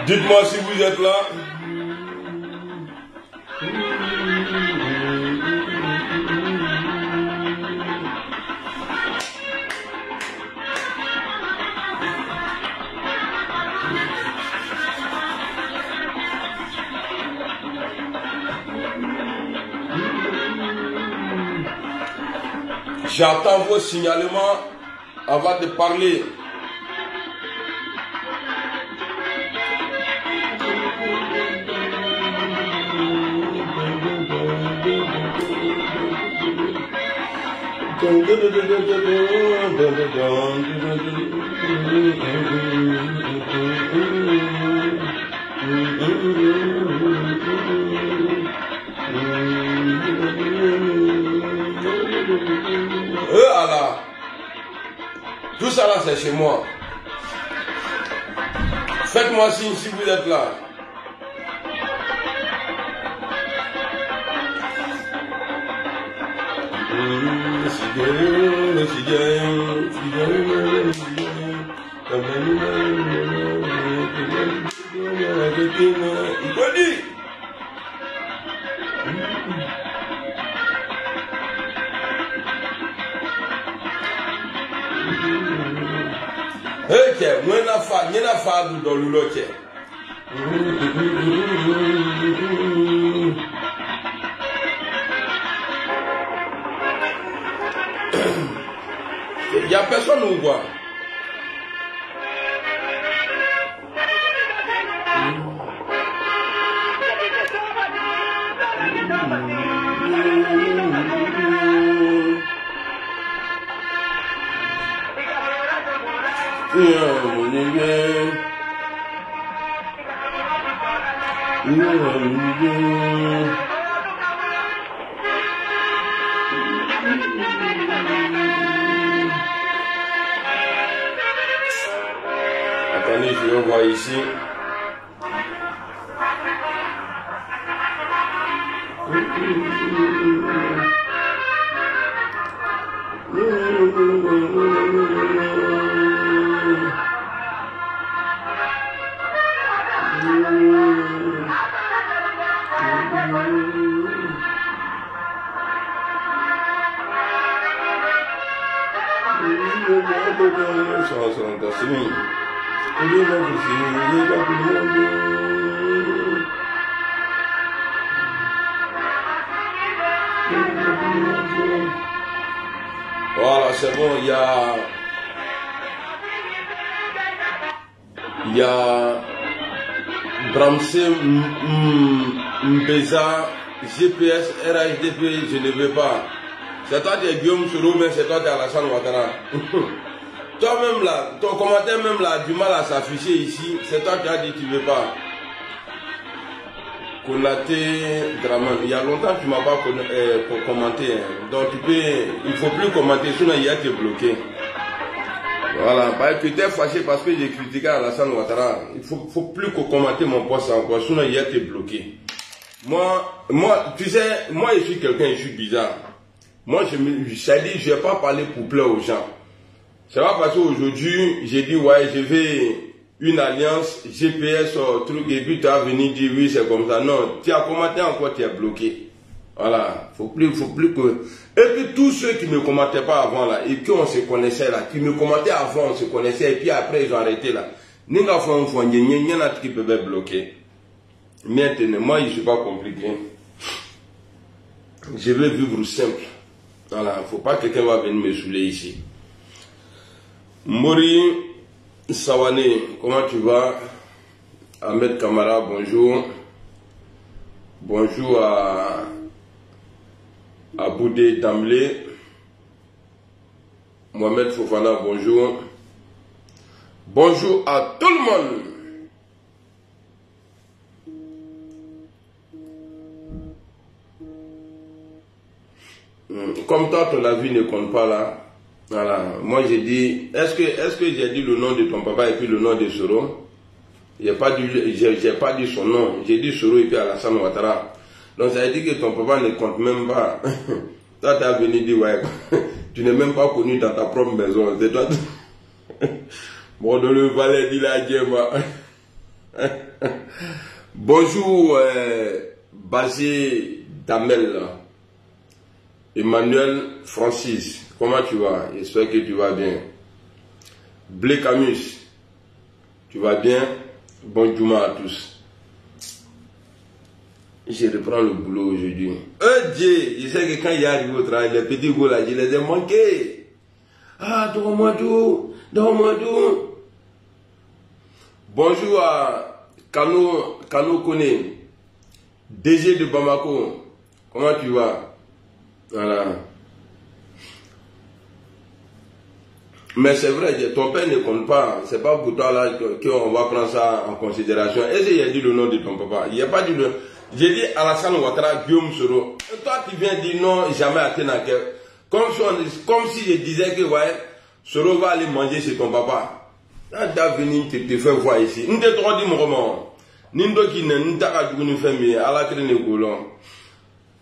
Dites-moi si vous êtes là. J'attends vos signalements avant de parler. Allah. Tout ça là c'est chez moi. Faites-moi signe si vous êtes là. Il n'y a personne où voit. Attendez, je vais voir ici. Voilà, c'est bon, il y a Bramsé Mbeza, GPS, RHDP, je ne veux pas. C'est toi qui es Guillaume Soro, mais c'est toi qui es Alassane Ouattara. Toi-même là, ton commentaire même là a du mal à s'afficher ici, c'est toi qui as dit que tu ne veux pas. Konaté Draman, il y a longtemps que tu ne m'as pas commenté. Donc il ne faut plus commenter, sinon il y a qui est bloqué. Voilà, tu étais fâché parce que j'ai critiqué Alassane Ouattara. Il ne faut plus commenter mon poste encore, sinon il y a qui est bloqué. Moi, tu sais, moi je suis quelqu'un, je suis bizarre. Moi, je ne vais pas parler pour plaire aux gens. C'est pas parce qu'aujourd'hui, j'ai dit, ouais, je vais une alliance GPS, truc, et puis tu as venu dire, oui, c'est comme ça. Non, tu as commenté encore, tu es bloqué. Voilà, faut plus que... Et puis tous ceux qui ne me commentaient pas avant, là, et qu'on se connaissait, là, qui me commentaient avant, on se connaissait, et puis après, ils ont arrêté, là. Il y en a qui peuvent être bloqués. Maintenant, moi, je ne suis pas compliqué. Je veux vivre simple. Voilà, il ne faut pas que quelqu'un va venir me saouler ici. Mori Sawane, comment tu vas? Ahmed Kamara, bonjour. Bonjour à Boudé Damlé. Mohamed Fofana, bonjour. Bonjour à tout le monde. Comme toi, ton avis ne compte pas là. Voilà. Moi, j'ai dit, est-ce que j'ai dit le nom de ton papa et puis le nom de Soro? J'ai pas dit son nom. J'ai dit Soro et puis Alassane Ouattara. Donc, ça veut dire que ton papa ne compte même pas. Toi, tu as venu dire, ouais, tu n'es même pas connu dans ta propre maison. C'est toi. Bon, dans le valet, dit la Djema. Bonjour, Basé Damel. Emmanuel Francis, comment tu vas? J'espère que tu vas bien. Blé Camus, tu vas bien? Bonjour à tous. Je reprends le boulot aujourd'hui. Dieu, je sais que quand il arrive au travail, les petits gars là, je les ai manqués. Ah, donne-moi tout. Bonjour à Kano Kone, DG de Bamako. Comment tu vas? Voilà. Mais c'est vrai, ton père ne compte pas. C'est pas pour toi là qu'on va prendre ça en considération. Est-ce que j'ai dit le nom de ton papa? Il n'y a pas dit le. J'ai dit Alassane Ouattara, Guillaume Soro. Et toi, tu viens dire non, jamais à Ténaké. Comme si je disais que, ouais, Soro va aller manger chez ton papa. Là, tu vas venir te faire voir ici. Nous te trop dit mon roman. Nindo qui n'est pas du tout fait, à la crème de Goulon.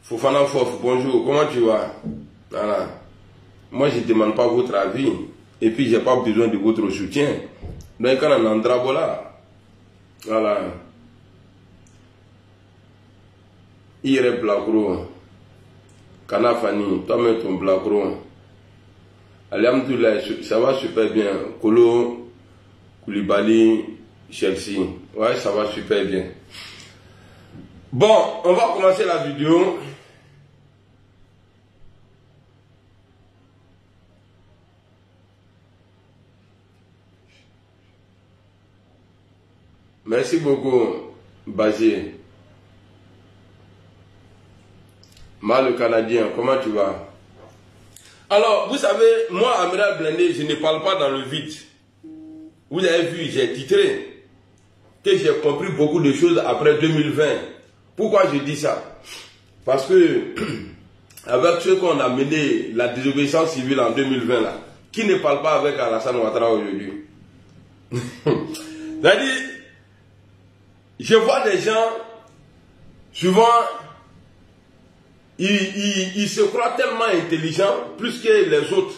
Fofana Fof, bonjour, comment tu vas? Voilà. Moi, je ne demande pas votre avis. Et puis, je n'ai pas besoin de votre soutien. Donc, quand on a un drapeau là, voilà. Ire Blagro, Kanafani, toi-même ton Blagro. Alhamdoulilah, ça va super bien. Kolo, Koulibaly, Chelsea. Ouais, ça va super bien. Bon, on va commencer la vidéo. Merci beaucoup, Bazé. Mal le Canadien, comment tu vas? Alors, vous savez, moi, Amiral Blindé, je ne parle pas dans le vide. Vous avez vu, j'ai titré que j'ai compris beaucoup de choses après 2020. Pourquoi je dis ça? Parce que, avec ceux qu'on a mené la désobéissance civile en 2020, là, qui ne parle pas avec Alassane Ouattara aujourd'hui? C'est-à-dire, je vois des gens, souvent, ils se croient tellement intelligents, plus que les autres.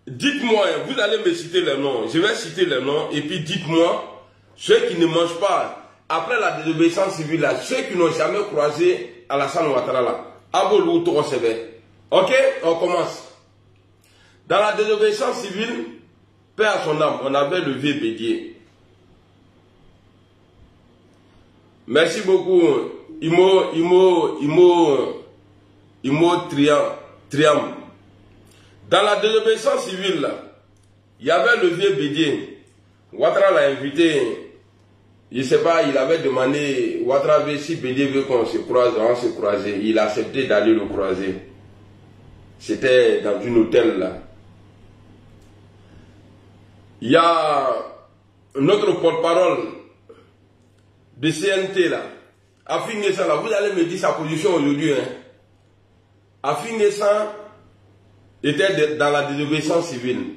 Dites-moi, vous allez me citer les noms, je vais citer les noms, et puis dites-moi, ceux qui ne mangent pas, après la désobéissance civile, là, ceux qui n'ont jamais croisé Alassane Ouattara, là, Abolou Torosebe. Ok, on commence. Dans la désobéissance civile, paix à son âme, on avait le vieux Bédier. Merci beaucoup, Imo Triam. Dans la désobéissance civile, là, il y avait le vieux Bédier. Ouattara l'a invité, je ne sais pas, il avait demandé, Ouattara si Bédier veut qu'on se croise, on se croiser. Il a accepté d'aller le croiser. C'était dans un hôtel là. Il y a notre porte-parole de CNT là, Afin Nessa là, vous allez me dire sa position aujourd'hui. Hein. Afin Nessa était dans la désobéissance civile.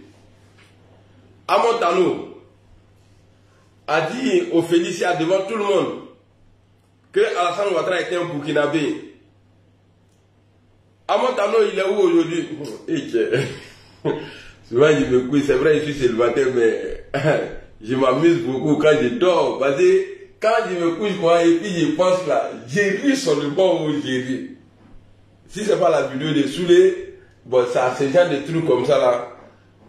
Amontano a dit au Félicia devant tout le monde que Alassane Ouattara était un Burkinabé. Amontano, il est où aujourd'hui? Souvent je me couille, c'est vrai, je suis célibataire, mais je m'amuse beaucoup quand je dors. Parce que quand je me couche moi, et puis je pense là, j'ai ri sur le banc où j'ai ri. Si c'est pas la vidéo de Soulé, bon, ça, c'est genre de trucs comme ça là,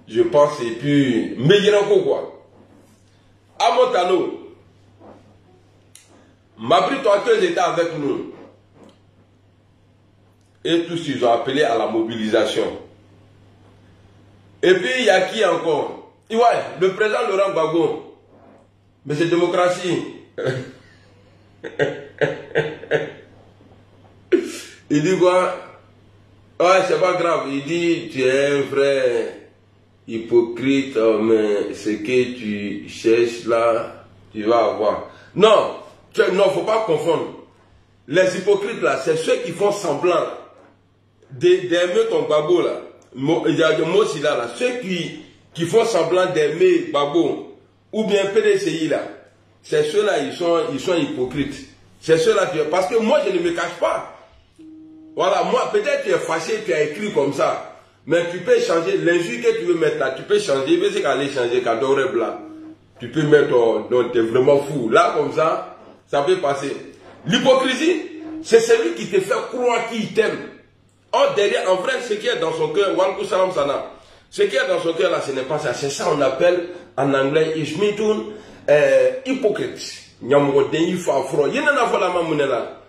je pense, et puis, mais il y en a encore quoi. Amontano, Mabri-Torqueuse était avec nous. Et tous, ils ont appelé à la mobilisation. Et puis, il y a qui encore? Et ouais, le président Laurent Gbagbo. Mais c'est démocratie. Il dit quoi? Ouais, c'est pas grave. Il dit, tu es un vrai hypocrite, mais ce que tu cherches là, tu vas avoir. Non, non, faut pas confondre. Les hypocrites là, c'est ceux qui font semblant d'aimer ton Gbagbo là. Il y a des mots aussi là, ceux qui font semblant d'aimer Gbagbo ou bien PDCI là, c'est ceux-là, ils sont hypocrites. C'est ceux-là, parce que moi je ne me cache pas. Voilà, moi peut-être tu es fâché, tu as écrit comme ça, mais tu peux changer, l'injure que tu veux mettre là, tu peux changer, mais c'est qu'aller changer, qu'adore là. Tu peux mettre, donc tu es vraiment fou. Là comme ça peut passer. L'hypocrisie, c'est celui qui te fait croire qu'il t'aime. Or derrière, en vrai, ce qui est dans son cœur, Walkou Salam Sana, ce qui est dans son cœur là, ce n'est pas ça. C'est ça qu'on appelle en anglais Ishmitun hypocrite. Nyamroden Ifafro. Il y en a pas la mamoune là.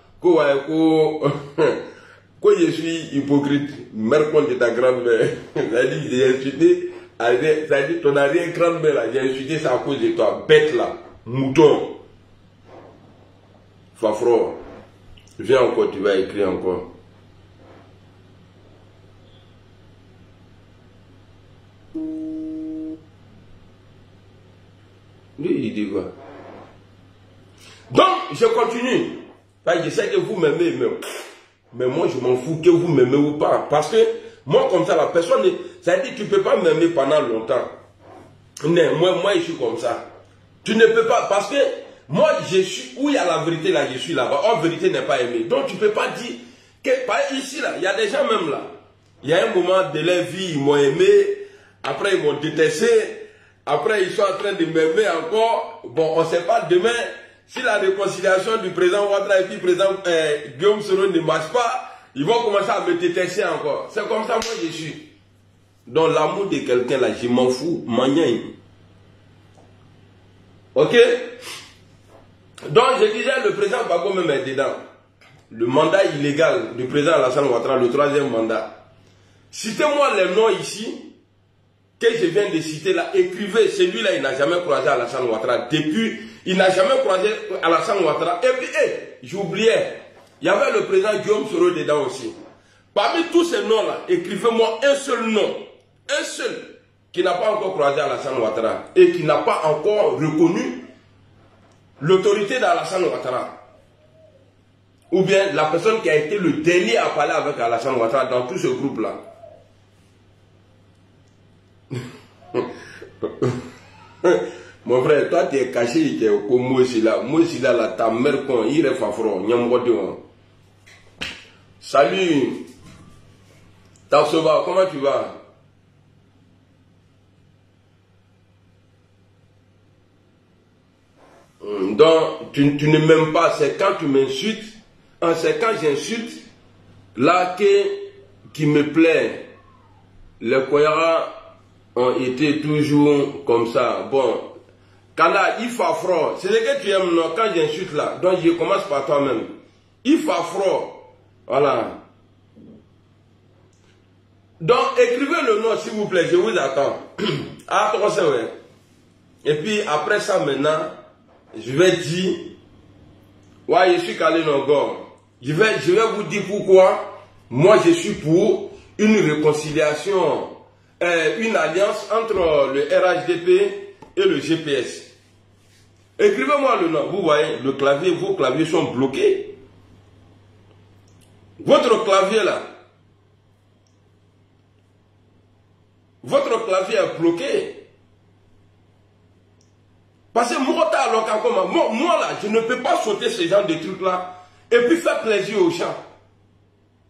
Quand je suis hypocrite, mercon de ta grand-mère, ça dit, j'ai insulté, ça dit, ton arrière-grand-mère là, j'ai insulté, c'est à cause de toi, bête là, mouton. Fafro, viens encore, tu vas écrire encore. Lui, il dit quoi? Donc, je continue. Je sais que vous m'aimez, mais moi, je m'en fous que vous m'aimez ou pas. Parce que, moi, comme ça, la personne, ça dit, tu ne peux pas m'aimer pendant longtemps. Mais moi, je suis comme ça. Tu ne peux pas, parce que, moi, je suis, où il y a la vérité, là, je suis là-bas. Or, vérité n'est pas aimée. Donc, tu ne peux pas dire, que, par ici, là, il y a des gens même là. Il y a un moment de leur vie, ils m'ont aimé, après, ils m'ont détesté, après, ils sont en train de m'aimer encore. Bon, on ne sait pas demain. Si la réconciliation du président Ouattara et puis président Guillaume Soro ne marche pas, ils vont commencer à me détester encore. C'est comme ça, moi, je suis. Dans l'amour de quelqu'un, là, je m'en fous. Magnan. Ok? Donc, je disais, le président Gbagbo même est dedans. Le mandat illégal du président Alassane Ouattara, le 3e mandat. Citez-moi les noms ici que je viens de citer là. Écrivez, celui-là, il n'a jamais croisé Alassane Ouattara. Depuis, il n'a jamais croisé Alassane Ouattara. Et puis, j'oubliais, il y avait le président Guillaume Soro dedans aussi. Parmi tous ces noms-là, écrivez-moi un seul nom, un seul, qui n'a pas encore croisé Alassane Ouattara et qui n'a pas encore reconnu l'autorité d'Alassane Ouattara. Ou bien la personne qui a été le dernier à parler avec Alassane Ouattara dans tout ce groupe-là. Mon frère, toi tu es caché, tu es comme moi aussi là, ta mère con, il est fafron, salut, Tassova, comment tu vas? Donc, tu ne m'aimes pas, c'est quand tu m'insultes, c'est quand j'insulte, là qui me plaît. Les Koyara ont été toujours comme ça. Bon, Kanda, il faut froid. C'est ce que tu aimes, non? Quand j'insulte là, donc je commence par toi-même. Il faut froid. Voilà. Donc, écrivez le nom, s'il vous plaît, je vous attends. Ah, c'est vrai. Et puis, après ça, maintenant, je vais dire, ouais, je suis Kale Nongor. Je vais vous dire pourquoi. Moi, je suis pour une réconciliation, une alliance entre le RHDP et le GPS. Écrivez-moi le nom. Vous voyez, le clavier, vos claviers sont bloqués. Votre clavier là, votre clavier est bloqué. Parce que moi là, je ne peux pas sauter ce genre de trucs là et puis faire plaisir aux gens.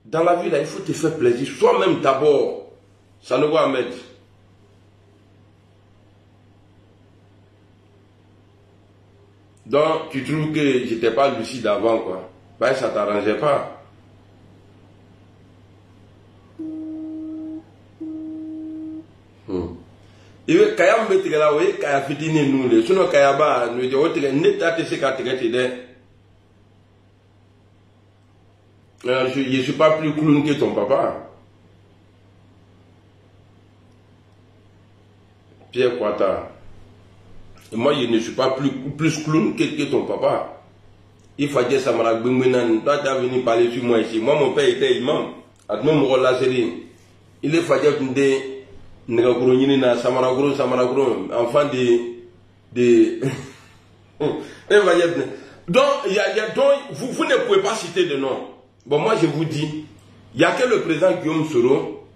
Dans la vie là, il faut te faire plaisir soi-même d'abord. Ça ne va mettre. Donc, tu trouves que je n'étais pas lucide avant, quoi. Ben, ça ne t'arrangeait pas. Il veut qu'il y ait un peu de là, oui, qu'il y a fini nous, sinon qu'il y a pas, nous disons, il n'y a pas de ce qu'il y a. Je ne suis pas plus clown que ton papa. Pierre Kouattara. Moi, je ne suis pas plus clown que ton papa. Il faut dire ça, toi, tu as venu parler sur moi ici. Moi, mon père était imam. Il est fait enfant de donc, vous ne pouvez pas citer de nom. Bon, moi, je vous dis, il n'y a que le président Guillaume Soro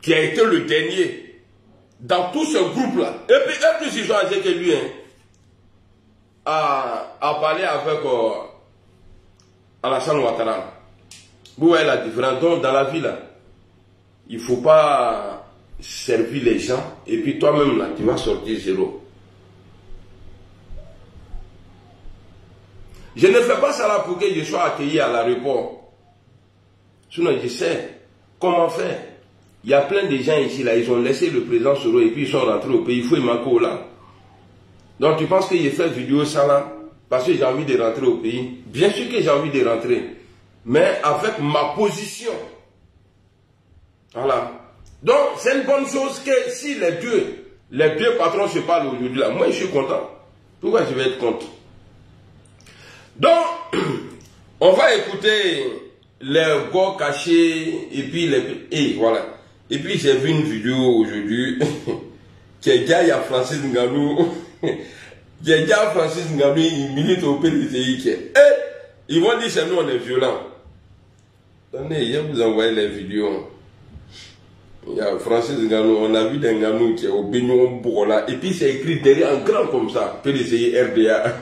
qui a été le dernier dans tout ce groupe-là. Et puis, eux plus ils sont âgés que lui, hein, à parler avec Alassane Ouattara. Vous voyez la différence. Donc, dans la vie, là, il ne faut pas servir les gens. Et puis, toi-même, là, tu vas sortir zéro. Je ne fais pas ça là pour que je sois accueilli à l'aéroport. Sinon, je sais comment faire. Il y a plein de gens ici, là, ils ont laissé le président Soro et puis ils sont rentrés au pays. Il faut Imako là. Donc, tu penses que j'ai fait vidéo ça là parce que j'ai envie de rentrer au pays? Bien sûr que j'ai envie de rentrer. Mais avec ma position. Voilà. Donc, c'est une bonne chose que si les deux patrons se parlent aujourd'hui là, moi je suis content. Pourquoi je vais être contre? Donc, on va écouter les gars cachés et puis et voilà. Et puis j'ai vu une vidéo aujourd'hui qui est gars, il y a Francis Ngannou. Francis Ngannou, il milite au PDCI. Ils vont dire c'est nous on est violents. Attendez, je vais vous envoyer les vidéos. Il y a Francis Ngannou, on a vu des Ngannou qui est au Bignon Bourgola. Et puis c'est écrit derrière en grand comme ça, PDCI RDA.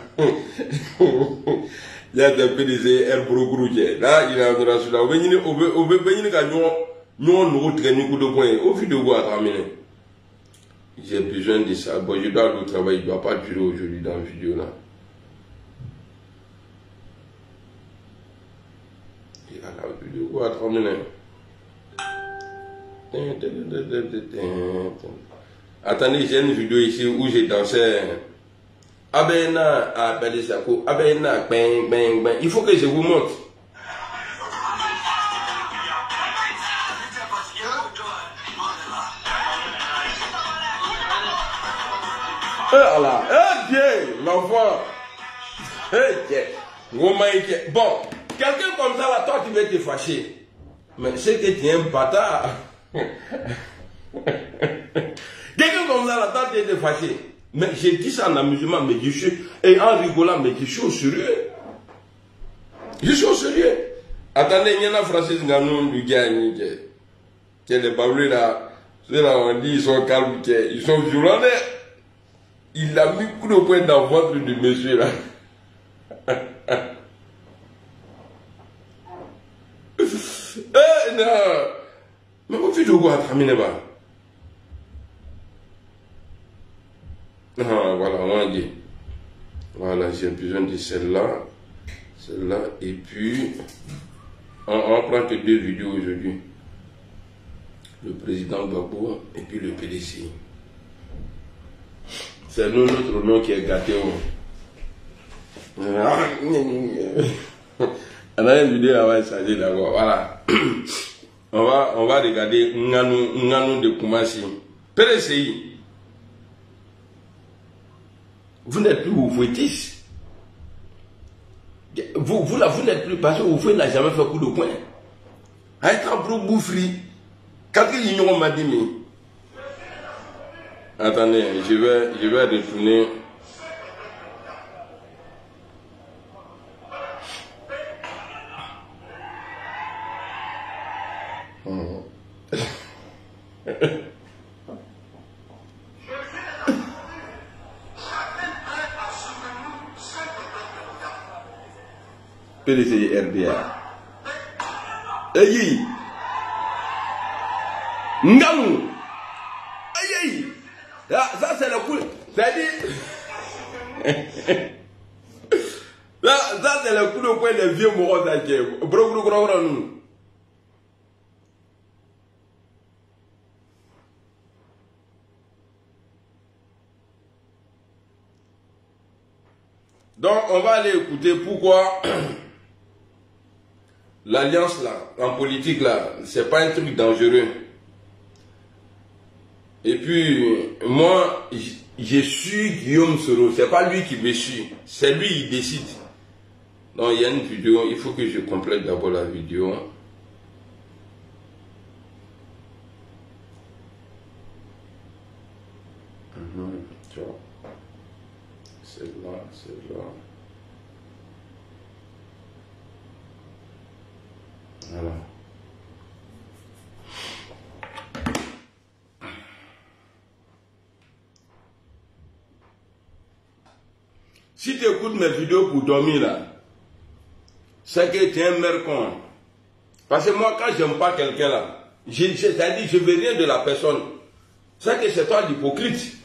Il y a des PDCI R Brogru. Là, il est en train de se là. Au j'ai besoin de ça. Bon, je dois aller au travail, il ne doit pas durer aujourd'hui dans la vidéo là. Il y a la vidéo à 3 minutes. Attendez, j'ai une vidéo ici où j'ai dansé. Abena, Abedesako, Abena, bang, bang, bang. Il faut que je vous montre. Voilà, bien, l'enfant. Bon, quelqu'un comme ça là, toi tu vas te fâcher. Mais c'est que tu es un bâtard. Quelqu'un comme ça là, toi tu es fâché. Mais j'ai dit ça en amusement, mais je suis, et en rigolant, mais je suis au sérieux. Je suis au sérieux. Attendez, il y en a Francis Ngannou du gars, qui est les bablés là. Ceux-là, on dit, ils sont calmes, ils sont violents. Il a mis coup de poing dans le ventre du monsieur là. Non. Mais vous faites quoi à terminer là? Voilà, on dit. Voilà, j'ai besoin de celle-là. Celle-là. Et puis, on prend que 2 vidéos aujourd'hui. Le président Gbagbo et puis le PDC. C'est nous, notre nom qui est gâté. On a une vidéo avant de s'agir d'abord. Voilà. On va regarder Ngannou de Koumassi. PDCI. Vous n'êtes plus oufouettis. Vous n'êtes plus parce que Oufouet n'a jamais fait coup de poing. Avec un pro bouffri. Quand il m'a dit, mais. Attendez, je vais retourner. PDCI RDA. Aïe! Ngannou! Aïe! Ça c'est le coup. C'est-à-dire. Ça c'est le coup de poing des vieux morts d'Alger. Donc on va aller écouter pourquoi l'alliance là, en politique là, c'est pas un truc dangereux. Et puis, moi, je suis Guillaume Soro, c'est pas lui qui me suit, c'est lui qui décide. Donc il y a une vidéo, il faut que je complète d'abord la vidéo. C'est là, c'est là. Voilà. Si tu écoutes mes vidéos pour dormir là, c'est que tu es un mère con. Parce que moi, quand j'aime pas quelqu'un là, c'est-à-dire je veux rien de la personne. C'est que c'est toi l'hypocrite.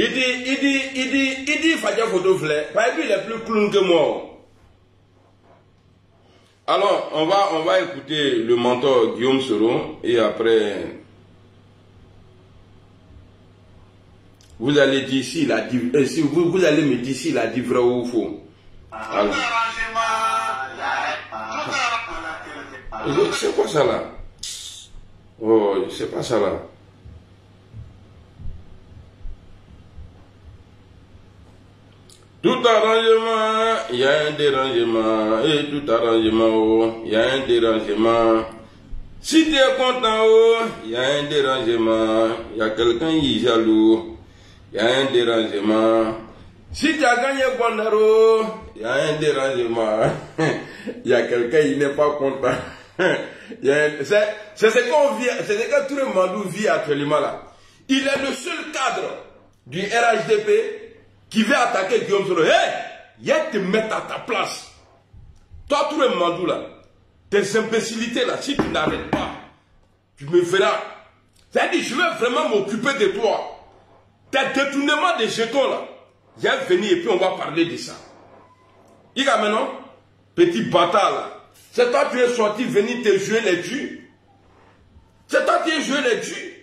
Il dit, Fadia photo fleur. Par exemple, il est plus clown que moi. Alors, on va écouter le mentor Guillaume Soro et après, vous allez dire si il a dit, si vous allez me dire s'il a dit vrai ou faux. Alors. C'est quoi ça là? Oh, c'est pas ça là. Tout arrangement, il y a un dérangement. Et tout arrangement, oh, il y a un dérangement. Si tu es content, oh, il y a un dérangement. Il y a quelqu'un qui est jaloux. Il y a un dérangement. Si tu as gagné Bondaro, il y a un dérangement. Il y a quelqu'un qui n'est pas content. C'est ce qu'on vit, c'est ce que tout le monde vit actuellement là. Il est le seul cadre du RHDP qui veut attaquer Guillaume Soro. Hé, il y a te mettre à ta place. Toi, tout le mandou là, tes imbécilités là, si tu n'arrêtes pas, tu me feras. C'est-à-dire, je vais vraiment m'occuper de toi. Tes détournements des jetons là, je vais venir et puis on va parler de ça. Il y a maintenant, petit bâtard là, c'est toi qui es sorti venir te jouer les dieux. C'est toi qui es joué les dieux.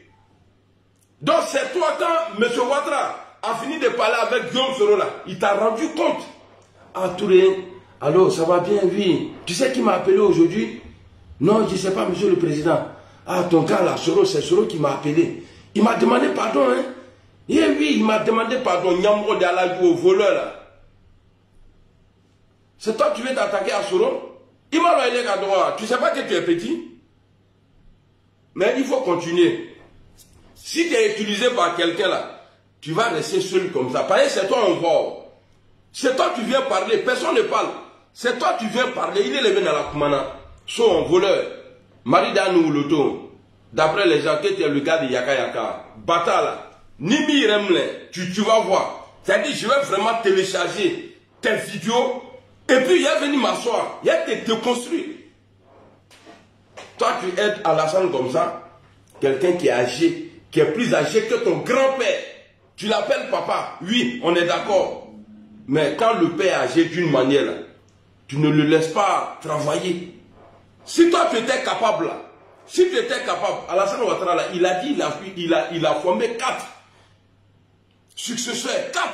Donc c'est toi quand M. Ouattara a fini de parler avec Guillaume Soro là, il t'a rendu compte. Ah Touré, alors ça va bien, oui. Tu sais qui m'a appelé aujourd'hui? Non, je ne sais pas, monsieur le président. Ah, ton gars là, Soro, c'est Soro qui m'a appelé. Il m'a demandé pardon, hein. Et oui, il m'a demandé pardon, Nyambo de la au voleur là. C'est toi qui veux t'attaquer à Soro? Il m'a dit à droite. Tu sais pas que tu es petit? Mais il faut continuer. Si tu es utilisé par quelqu'un là, tu vas rester seul comme ça. Parce que c'est toi on voit. C'est toi qui viens parler. Personne ne parle. C'est toi qui viens parler. Il est levé dans la Koumana. Son voleur. Maridanou Loto. D'après les enquêtes, il y a le gars de Yaka Yaka. Bata là. Nimi Remle. Tu vas voir. C'est-à-dire, je vais vraiment télécharger tes vidéos. Et puis, il est venu m'asseoir. Il a te construire. Toi, tu aides Alassane comme ça. Quelqu'un qui est âgé. Qui est plus âgé que ton grand-père. Tu l'appelles papa. Oui, on est d'accord. Mais quand le père est âgé d'une manière, tu ne le laisses pas travailler. Si toi tu étais capable, si tu étais capable, Alassane Ouattara, il a dit, il a formé 4 successeurs. 4.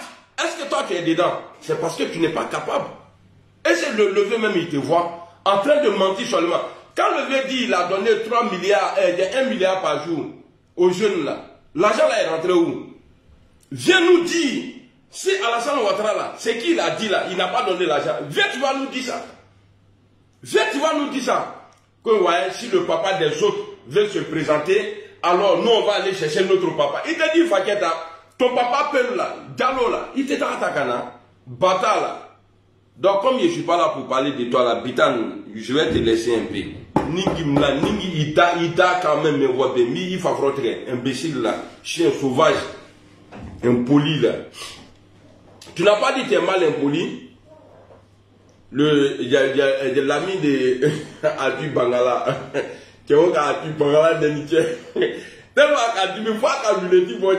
Est-ce que toi tu es dedans? C'est parce que tu n'es pas capable. Et c'est le levier même, il te voit en train de mentir seulement. Quand le levier dit il a donné 3 milliards, 1 milliard par jour aux jeunes là, l'argent là est rentré où? Viens nous dire, si Alassane Ouattara là, c'est qui il a dit là, il n'a pas donné l'argent. Viens, tu vas nous dire ça. Viens, tu vas nous dire ça. Que ouais, si le papa des autres veut se présenter, alors nous on va aller chercher notre papa. Il te dit, Faketa, ton papa Pel là, Diallo là, il te dans ta cana, Bata là. Donc comme je ne suis pas là pour parler de toi là, Bitan, je vais te laisser un peu. Ningi Ida quand même, il faut frotter, imbécile là, chien sauvage. Impoli là. Tu n'as pas dit que tu es mal impoli. Il y a l'ami de Adu Bangala. Qui est Adu Bangala de Niké. Tellement qu'Adu me voit quand je le dis, bon,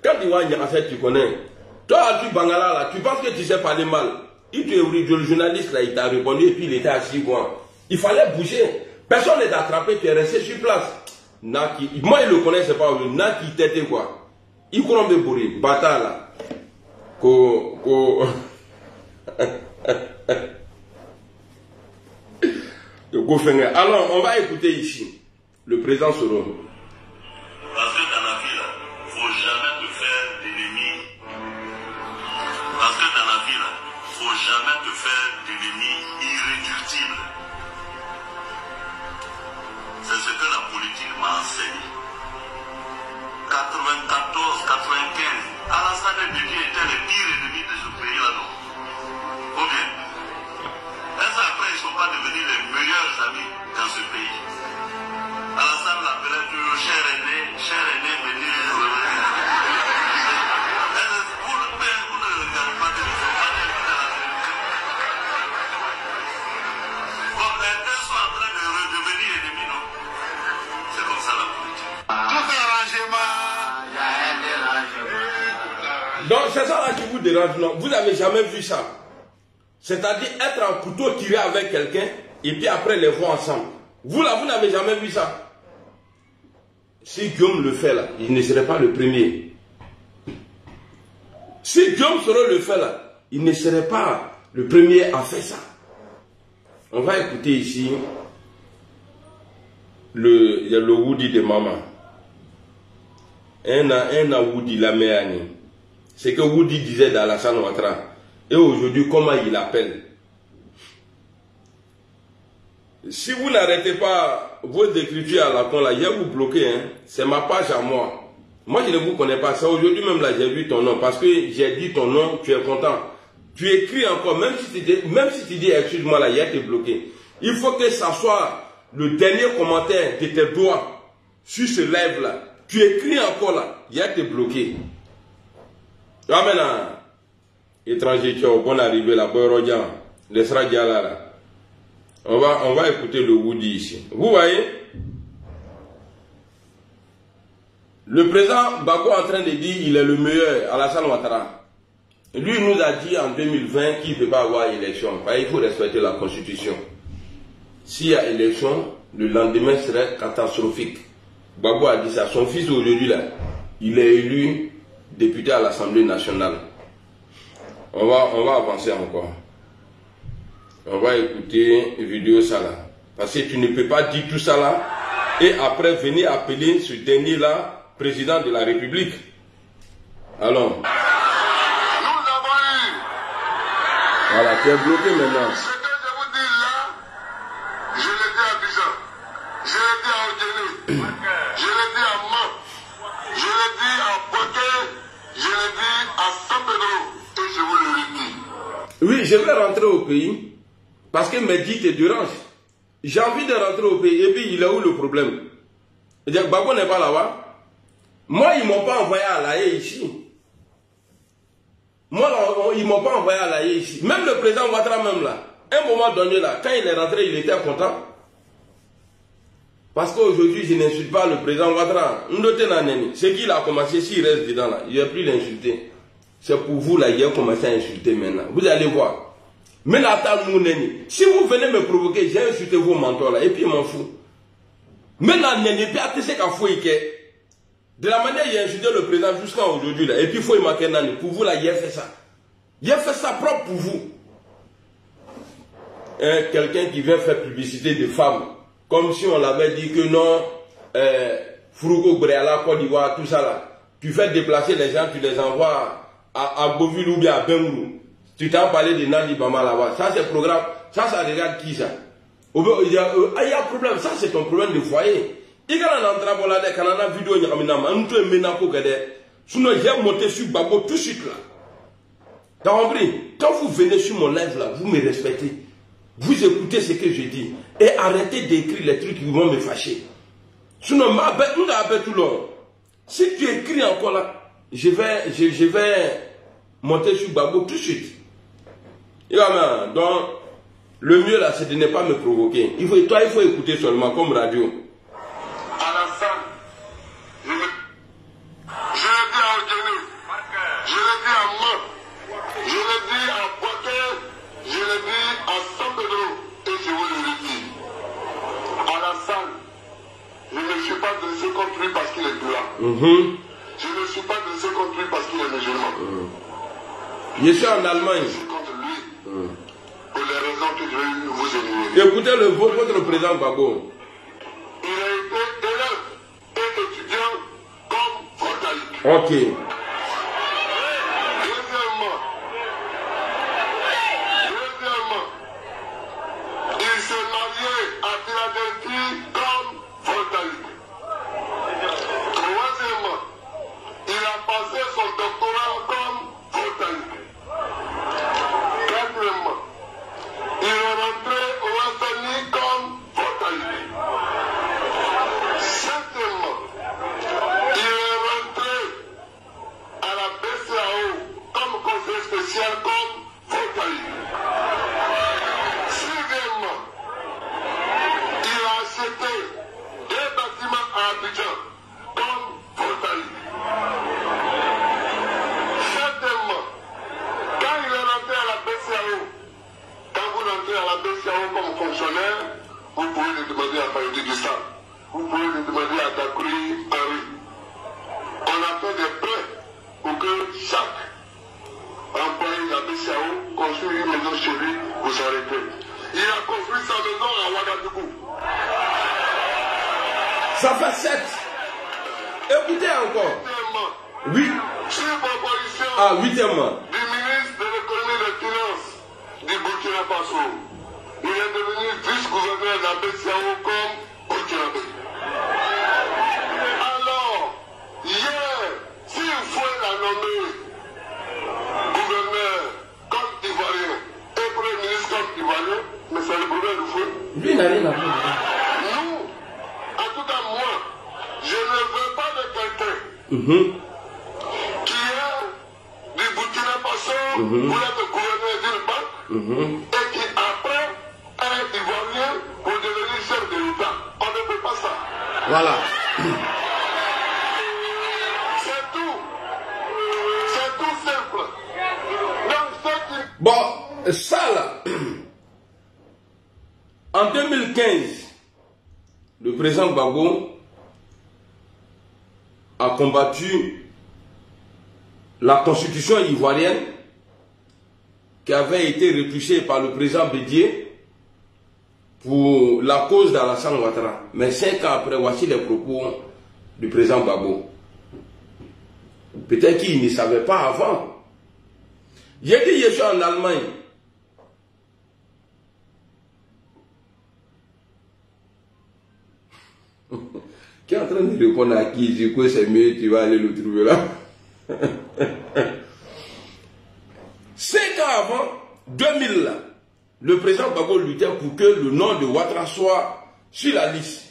quand tu vois Nyakasset, tu connais. Toi, Adu Bangala là, tu penses que tu sais parler mal. Il te le journaliste là, il t'a répondu et puis il était assis quoi. Il fallait bouger. Personne ne t'a attrapé, tu es resté sur place. Naki, moi il le connaît, c'est pas lui. Naki tête quoi. Il croit me bourrer, bata là. Alors, on va écouter ici le président Soro. Parce que dans la vie, il ne faut jamais te faire d'ennemis. Parce que dans la vie, il ne faut jamais te faire d'ennemis irréductibles. C'est ce que la politique m'a enseigné. 94, 95, Alassane Djidji était le pire ennemi de ce pays-là, non? Ou bien? Est-ce après ils ne sont pas devenus les meilleurs amis dans ce pays? Alassane l'appelait toujours cher aîné, me dit. Vous ne regardez pas de la vérité. Bon, les deux sont en train de redevenir ennemis, non? C'est comme ça la politique. Donc c'est ça là qui vous dérange, non? Vous n'avez jamais vu ça. C'est-à-dire être en couteau tiré avec quelqu'un et puis après les voir ensemble. Vous là, vous n'avez jamais vu ça. Si Guillaume le fait là, il ne serait pas le premier. Si Guillaume Soro le fait là, il ne serait pas le premier à faire ça. On va écouter ici il y a le Woody de maman. Un Woody la meilleure. C'est que Woody disait d'Alassane Ouattara. Et aujourd'hui, comment il appelle? Si vous n'arrêtez pas vos écritures à la con là, il y a vous bloqué, hein. C'est ma page à moi. Moi, je ne vous connais pas ça. Aujourd'hui même là, j'ai vu ton nom. Parce que j'ai dit ton nom, tu es content. Tu écris encore, même si tu dis excuse-moi là, il y a été bloqué. Il faut que ça soit le dernier commentaire de tes doigts sur ce live là. Tu écris encore là, il y a été bloqué. Ah maintenant, étranger, tu as bonne arrivée là, Boyrodjan, les Sradjala là. On va écouter le Woody ici. Vous voyez, le président Bako est en train de dire qu'il est le meilleur, Alassane Ouattara. Lui nous a dit en 2020 qu'il ne peut pas avoir élection. Il faut respecter la constitution. S'il y a élection, le lendemain serait catastrophique. Bako a dit ça. Son fils aujourd'hui là, il est élu député à l'Assemblée nationale. On va avancer encore. On va écouter une vidéo ça là. Parce que tu ne peux pas dire tout ça là et après venir appeler ce dernier là président de la République. Alors. Nous l'avons eu. Voilà, tu es bloqué maintenant. Ce que je vous dis là, je l'ai dit à Abidjan, je l'ai dit à Odélé, je l'ai dit à Mop, je l'ai dit à Poté, je l'ai dit à San Pedro et je vous le redis. Oui, je vais rentrer au pays. Parce que Mehdi te dérange. J'ai envie de rentrer au pays. Et puis, il est où le problème? Bako n'est pas là-bas. Moi, ils ne m'ont pas envoyé à l'AE ici. Moi, ils ne m'ont pas envoyé à l'AE ici. Même le président Ouattara, même là, à un moment donné, là, quand il est rentré, il était content. Parce qu'aujourd'hui, je n'insulte pas le président Ouattara. C'est qu'il a commencé, s'il reste dedans, là, il n'y a plus l'insulter. C'est pour vous, là, il a commencé à insulter maintenant. Vous allez voir. Mais là, si vous venez me provoquer, j'ai insulté vos mentors là, et puis il m'en fout. Mais là, de la manière il a insulté le président jusqu'à aujourd'hui là, et puis il faut y marquer pour vous là, il a fait ça. Il a fait ça propre pour vous. Quelqu'un qui vient faire publicité de femmes, comme si on l'avait dit que non, Frougo, Bréala, Côte d'Ivoire, tout ça là. Tu fais déplacer les gens, tu les envoies à Beauville ou bien à Bengourou. Tu t'as parlé de Nandi Bama là-bas. Ça, c'est programme. Ça regarde qui ça? Il y a un problème. Ça, c'est ton problème de foyer. Il y a un endroit là, quand on a vidéo, il y a un sinon, j'ai monté sur Babo tout de suite là. T'as compris? Quand vous venez sur mon live là, vous me respectez. Vous écoutez ce que je dis. Et arrêtez d'écrire les trucs qui vont me fâcher. Sinon, nous avons tout long. Si tu écris encore là, je vais monter sur Babo tout de suite. Donc, le mieux là, c'est de ne pas me provoquer. Il faut écouter seulement comme radio. Alassane, je l'ai dit à Odélé, je l'ai dit à Mop, je l'ai dit à Poté, je l'ai dit à San Pedro et je vous le redis. Alassane, je ne suis pas dressé contre lui parce qu'il est blanc. Je ne suis pas dressé contre lui parce qu'il est musulman. Je suis en Allemagne. Je suis contre lui pour les raisons présidents que je vais vous énumérer. Écoutez votre président Gbagbo. Il a été élève et étudiant comme Fortaïque. Ok. Deuxièmement, il s'est marié à Philadelphie comme Fortaïque. Troisièmement, il a passé son doctorat comme Fortaïque. Quatrièmement, il est rentré au FMI comme Fortaïque. Cinquièmement, il est rentré à la BCAO comme conseiller spécial comme Fortaïque. Sixièmement, il a acheté des bâtiments à Abidjan comme Fortaïque. Septièmement, quand il est rentré à la BCAO, quand vous rentrez à la BCAO comme fonctionnaire, vous pouvez le demander à Paris Guissard, vous pouvez le demander à Dakri Henry. On a fait des prêts pour que chaque employé de la BCAO construise une maison chez lui pour s'arrêter. Il a construit sa maison à Ouagadougou. Ça fait 7. Écoutez encore. Huitièmement, Oui. sur proposition Ah, huitièmement. du ministre de l'économie et des finances du Burkina Faso, il est devenu vice-gouverneur de la BCAO comme Burkinabé. Alors, hier, s'il faut la nommer gouverneur comme Ivoirien et premier ministre comme Ivoirien, mais c'est le gouverneur du feu. Lui n'a rien à voir. Nous, en tout cas moi, je ne veux pas de quelqu'un qui est du Burkina Faso pour être gouverneur d'une banque et qui après est Ivoirien pour devenir chef de l'État. On ne peut pas ça. Voilà. C'est tout. C'est tout simple. Donc ce qui... Bon, ça là, en 2015, le président Gbagbo a combattu la constitution ivoirienne qui avait été retouchée par le président Bédié pour la cause d'Alassane Ouattara. Mais 5 ans après, voici les propos du président Gbagbo. Peut-être qu'il ne savait pas avant. J'ai dit, je suis en Allemagne. Qui est en train de répondre à qui? Je crois que c'est mieux, tu vas aller le trouver là. 5 ans avant, 2000, là, le président Gbagbo luttait pour que le nom de Ouattara soit sur la liste.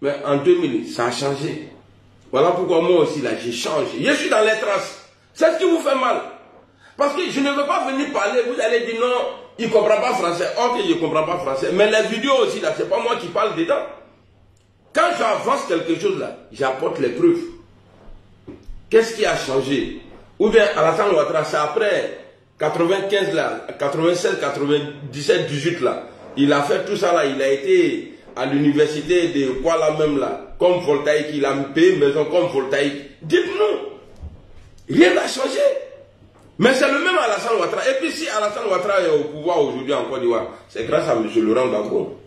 Mais en 2000, ça a changé. Voilà pourquoi moi aussi, là, j'ai changé. Je suis dans les traces. C'est ce qui vous fait mal. Parce que je ne veux pas venir parler, vous allez dire non, il ne comprend pas français. Ok, je ne comprends pas français. Mais les vidéos aussi, là, c'est pas moi qui parle dedans. Quand j'avance quelque chose, là, j'apporte les preuves. Qu'est-ce qui a changé? Ou bien Alassane Ouattara, c'est après 95 là, 96, 97, 18 là. Il a fait tout ça là, il a été à l'université de Kuala même là, comme Voltaïque, il a payé une maison comme Voltaïque. Dites-nous, rien n'a changé. Mais c'est le même Alassane Ouattara. Et puis si Alassane Ouattara est au pouvoir aujourd'hui en Côte d'Ivoire, c'est grâce à M. Laurent Gbagbo.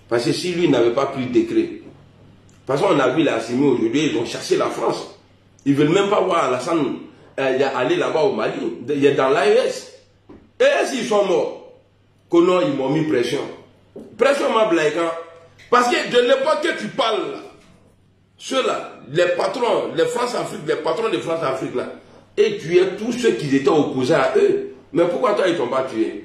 Parce que si lui n'avait pas pris le décret, de toute façon on a vu la Assimi aujourd'hui, ils ont chassé la France. Ils ne veulent même pas voir Alassane aller là-bas au Mali. Il est dans l'AES. Et s'ils sont morts, que non, ils m'ont mis pression. Pression m'a blagué. Parce que de l'époque que tu parles, ceux-là, les patrons, les France-Afrique, les patrons de France-Afrique, là, et tuaient tous ceux qui étaient opposés à eux. Mais pourquoi toi, ils ne t'ont pas tué?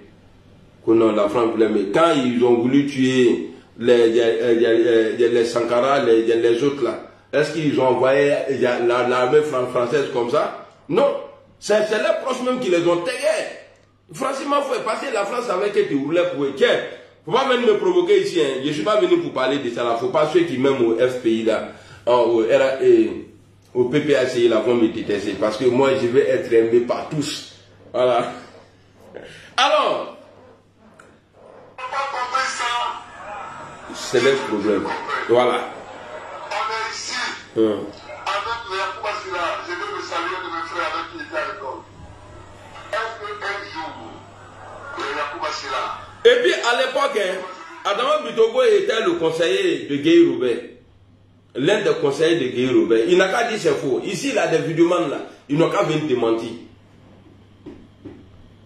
Que non, la France voulait, mais quand ils ont voulu tuer les Sankara, les autres là, est-ce qu'ils ont envoyé l'armée française comme ça? Non. C'est les proches même qui les ont tagués. Franchement, il faut passer la France avec qui tu roulais pour eux. Tiens, il ne faut pas venir me provoquer ici. Hein. Je ne suis pas venu pour parler de ça. Il ne faut pas ceux qui même au FPI là, au PPACI là vont me détester. Parce que moi, je vais être aimé par tous. Voilà. Alors, c'est le problème. Voilà. On est ici, avec les Akouassila, je veux me saluer de mes frères avec qui étaient à l'école. Est-ce qu'un jour, voici là. Et puis à l'époque, Adama Bitogo était le conseiller de Guy Robert. L'un des conseillers de Guy Robert. Il n'a qu'à dire c'est faux. Ici, il a des vidéomans là. Ils n'ont qu'à venir démentir.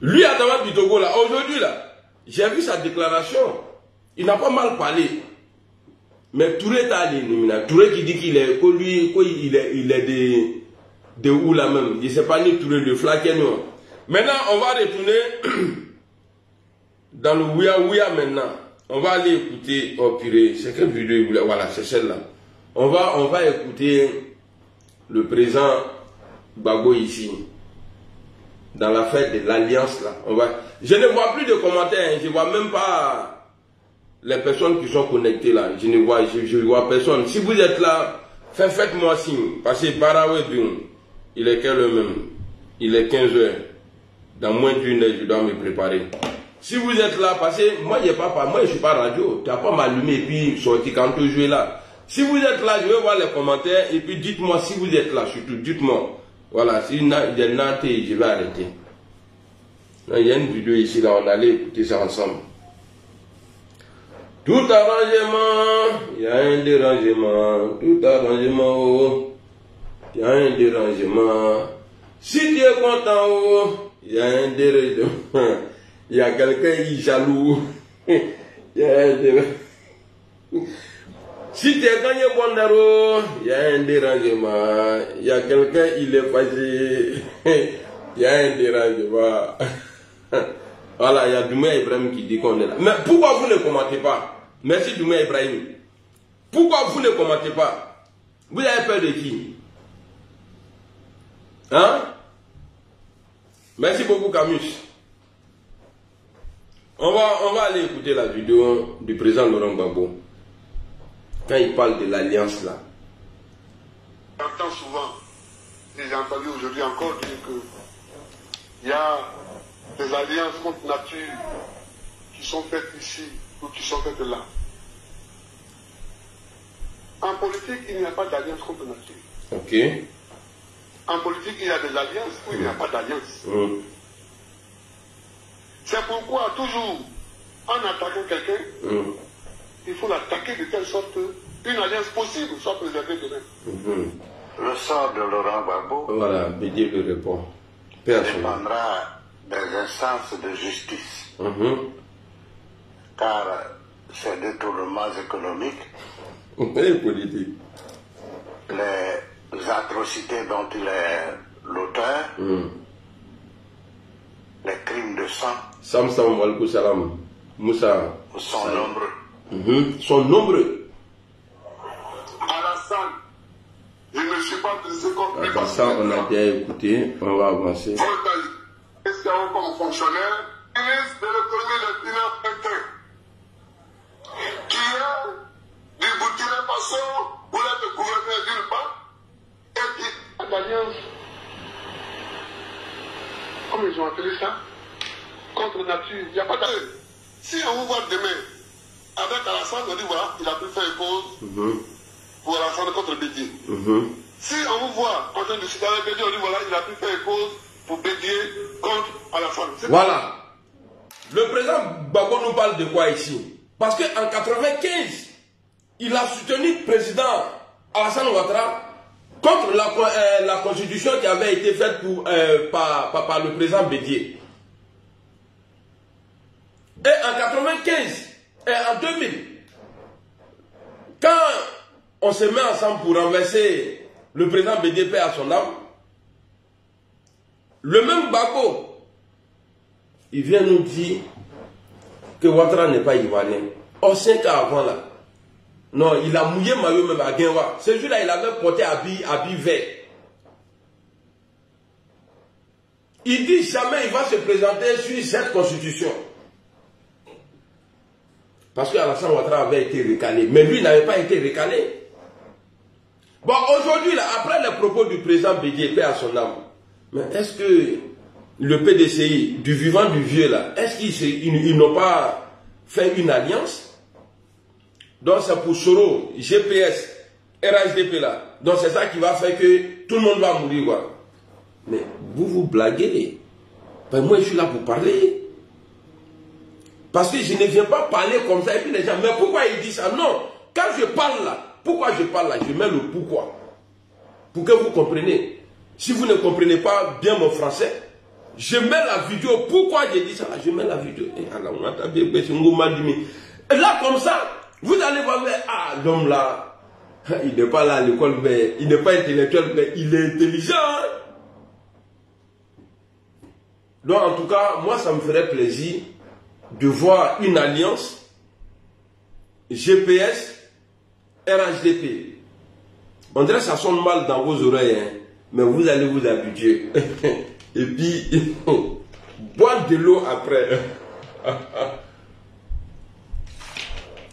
Lui, Adama Bitogo là, aujourd'hui là, j'ai vu sa déclaration. Il n'a pas mal parlé. Mais Touré est allé. Touré qui dit qu'il est, il est de où là même. Il ne sait pas ni Touré, le flaquet non. Maintenant, on va retourner dans le Ouya Ouya maintenant. On va aller écouter, oh purée, c'est quelle vidéo il voulait, voilà, c'est celle-là. On va écouter le président Gbagbo ici, dans l'affaire de l'alliance là. Je ne vois plus de commentaires, hein. Je ne vois même pas les personnes qui sont connectées là. Je ne vois personne. Si vous êtes là, faites-moi signe. Parce que Barawe, il est quelle heure même? Il est 15 h. Dans moins d'une heure, je dois me préparer. Si vous êtes là, parce que moi, je ne suis pas radio. Tu n'as pas m'allumer et puis sortir quand tu joues là. Si vous êtes là, je vais voir les commentaires et puis dites-moi si vous êtes là, surtout dites-moi. Voilà, si il y a une natte, je vais arrêter. Là, il y a une vidéo ici, là, on allait écouter ça ensemble. Tout arrangement, il y a un dérangement. Tout arrangement, oh, il y a un dérangement. Si tu es content, oh, il y a un dérangement. Il y a quelqu'un qui est jaloux. Il y a un dérangement. Si tu as gagné Bondaro, il y a un dérangement. Il y a quelqu'un, il est fâché. Il y a un dérangement. Voilà, il y a Doumbouya Ibrahim qui dit qu'on est là. Mais pourquoi vous ne commentez pas? Merci Doumbouya Ibrahim. Pourquoi vous ne commentez pas? Vous avez peur de qui? Hein? Merci beaucoup Camus. On va aller écouter la vidéo du président Laurent Gbagbo. Quand il parle de l'alliance là. J'entends souvent, et j'ai entendu aujourd'hui encore dire que il y a des alliances contre nature qui sont faites ici ou qui sont faites là. En politique, il n'y a pas d'alliance contre nature. Ok. En politique, il y a des alliances où il n'y a pas d'alliance. C'est pourquoi toujours, en attaquant quelqu'un, il faut l'attaquer de telle sorte qu'une alliance possible soit préservée demain. Le sort de Laurent Gbagbo voilà, Bédier le répond. dépendra des instances de justice. Car ces détournements économiques, et politique, les atrocités dont il est l'auteur, les crimes de sang Samsam Walkou Salam, Moussa, sont nombreux. Sont nombreux. Alassane, je ne suis pas blessé comme lui. Ça, on a déjà écouté, on va avancer. Est-ce qu'il y a comme fonctionnaire, ministre de l'économie et des finances interne, qui est du Burkina Faso, vous êtes le gouverneur d'une part, et qui a d'alliance, comme ils ont appelé ça, contre nature. Il n'y a pas d'alliance. Si on vous voit demain, avec Alassane, on dit voilà, il a pu faire une pause pour Alassane contre Bédier. Si on vous voit en train de discuter avec Bédier, on dit voilà, il a pu faire une pause pour Bédier contre Alassane. Voilà. Le président Gbagbo nous parle de quoi ici? Parce qu'en 95, il a soutenu le président Alassane Ouattara contre la constitution qui avait été faite par le président Bédier. Et en 95 et en 2000, quand on se met ensemble pour renverser le président BDP à son âme, le même Gbagbo, il vient nous dire que Ouattara n'est pas ivoirien. Or, 5 ans avant là, non, il a mouillé maillot même à Genwa. Ce jour-là, il avait porté habit vert. Il dit jamais il va se présenter sur cette constitution. Parce qu'Alassane Ouattara avait été recalé. Mais lui, il n'avait pas été recalé. Bon, aujourd'hui, là, après les propos du président Bédier, paix à son âme, mais est-ce que le PDCI, du vivant du vieux, là, est-ce qu'ils n'ont pas fait une alliance? Donc, c'est pour Soro, GPS, RHDP, là. Donc, c'est ça qui va faire que tout le monde va mourir, quoi. Mais vous blaguez. Ben, moi, je suis là pour parler. Parce que je ne viens pas parler comme ça et puis les gens, mais pourquoi il dit ça? Non, quand je parle là, pourquoi je parle là? Je mets le pourquoi. Pour que vous compreniez. Si vous ne comprenez pas bien mon français, je mets la vidéo. Pourquoi j'ai dit ça? Je mets la vidéo. Et là, comme ça, vous allez voir, ah, l'homme là, il n'est pas là à l'école, mais il n'est pas intellectuel, mais il est intelligent. Hein? Donc, en tout cas, moi, ça me ferait plaisir de voir une alliance GPS, RHDP. On dirait que ça sonne mal dans vos oreilles, hein, mais vous allez vous habituer. Et puis, boire de l'eau après.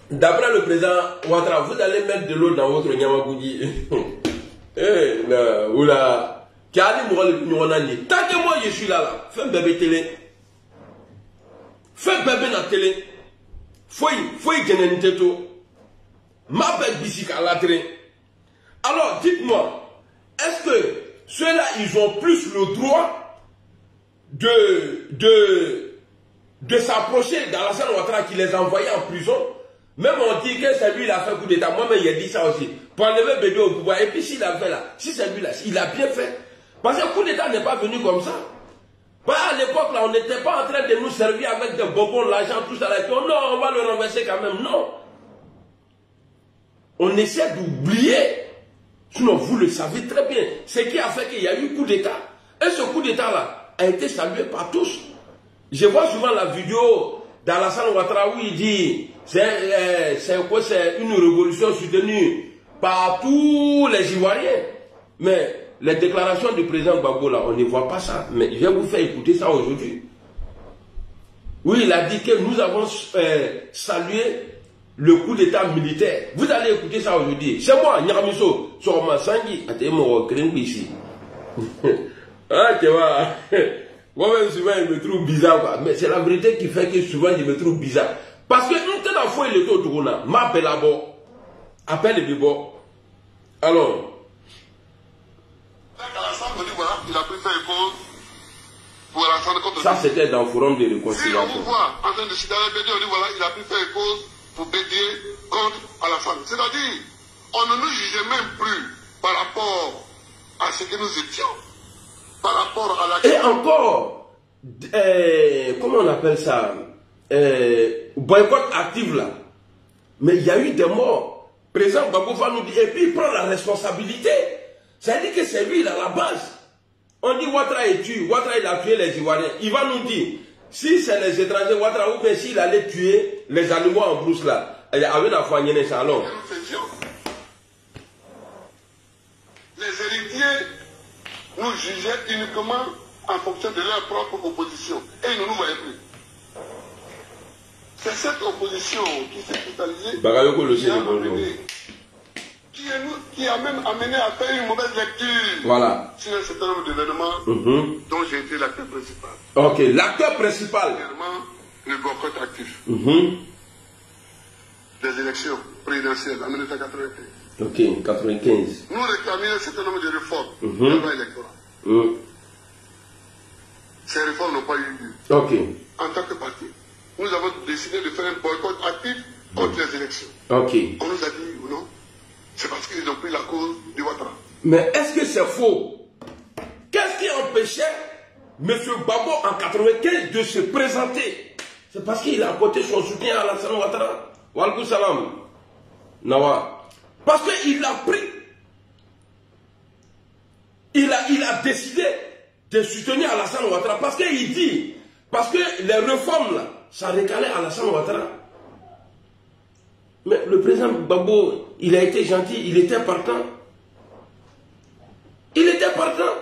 D'après le président Ouattara, vous allez mettre de l'eau dans votre Nyamagoudi. Eh, là, oula. Tant que moi je suis là, fais un bébé télé. Fais un bébé dans la télé. Faut y gagner teto. Ma bête bicycle à la train. Alors, dites-moi, est-ce que ceux-là, ils ont plus le droit de s'approcher d'Alassane Ouattara qui les a envoyés en prison? Même on dit que c'est lui qui a fait coup d'état. Moi-même, il a dit ça aussi. Pour enlever bébé au pouvoir. Et puis, s'il a fait là, si c'est lui là, il a bien fait. Parce que le coup d'état n'est pas venu comme ça. Bah, à l'époque, là, on n'était pas en train de nous servir avec des bonbons, l'argent, tout ça. Là. Non, on va le renverser quand même. Non. On essaie d'oublier. Sinon, vous le savez très bien. Ce qui a fait qu'il y a eu coup d'état. Et ce coup d'état-là a été salué par tous. Je vois souvent la vidéo d'Alassane Ouattara où il dit c'est une révolution soutenue par tous les Ivoiriens. Mais les déclarations du président Gbagbo, là, on ne voit pas ça. Mais je vais vous faire écouter ça aujourd'hui. Oui, il a dit que nous avons salué le coup d'état militaire. Vous allez écouter ça aujourd'hui. C'est moi, Nyaramiso, sur ma sangi, à Témo, ici. Ah, tu vois. Moi-même, souvent, il me trouve bizarre, quoi. Mais c'est la vérité qui fait que souvent, il me trouve bizarre. Parce que nous, t'es dans foi, il est au Tourona. M'appelle là-bas. Appelle les bibos. Alors. Il a pris ça et cause pour Alassane contre. Ça, c'était dans le forum de réconciliation. Si on vous voit en train de citer Bédié, on dit voilà, il a pris ça et cause pour Bédié contre Alassane. C'est-à-dire, on ne nous jugeait même plus par rapport à ce que nous étions. Par rapport à la... Et encore, comment on appelle ça, boycott actif là. Mais il y a eu des morts. Président Gbagbo va nous dire, et puis il prend la responsabilité. Ça veut dire que c'est lui là, la base. On dit Ouattara est tué, Ouattara il a tué les Ivoiriens. Il va nous dire, si c'est les étrangers, Ouattara, ou bien s'il allait tuer les animaux en brousse là, il y avait la foi les salons. Les héritiers nous jugeaient uniquement en fonction de leur propre opposition. Et ils ne nous voyaient plus. C'est cette opposition qui s'est cristallisée, qui a même amené à faire une mauvaise lecture voilà. Sur un certain nombre d'événements dont j'ai été l'acteur principal. Ok, l'acteur principal. Premièrement, le boycott actif des élections présidentielles en 1995. Ok, 95. Nous réclamions un certain nombre de réformes de la loi électorale. Ces réformes n'ont pas eu lieu. Ok. En tant que parti, nous avons décidé de faire un boycott actif contre les élections. Ok. On nous a dit ou non, c'est parce qu'ils ont pris la cause du Ouattara. Mais est-ce que c'est faux? Qu'est-ce qui empêchait M. Gbagbo en 95 de se présenter? C'est parce qu'il a apporté son soutien à Alassane Ouattara. Wa alaykoum salam. Nawa. Parce qu'il a pris. Il a décidé de soutenir Alassane Ouattara. Parce qu'il dit, parce que les réformes là, ça récalait Alassane Ouattara. Mais le président Gbagbo, il a été gentil, il était partant. Il était partant.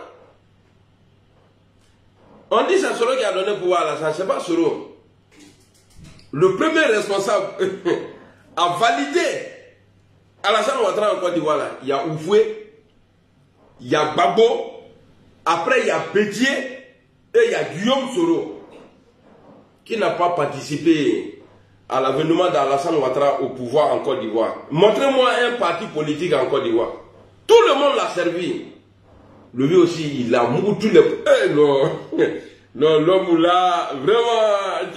On dit que c'est Soro qui a donné pouvoir à Alassane, c'est pas Soro. Le premier responsable a validé Alassane Ouattara en Côte d'Ivoire. Il y a Oufoué, il y a Gbagbo, après il y a Bédié et il y a Guillaume Soro qui n'a pas participé à l'avènement d'Alassane Ouattara au pouvoir en Côte d'Ivoire. Montrez-moi un parti politique en Côte d'Ivoire. Tout le monde l'a servi. Lui aussi, il a mouru tous les... Eh non, non, l'homme là, vraiment...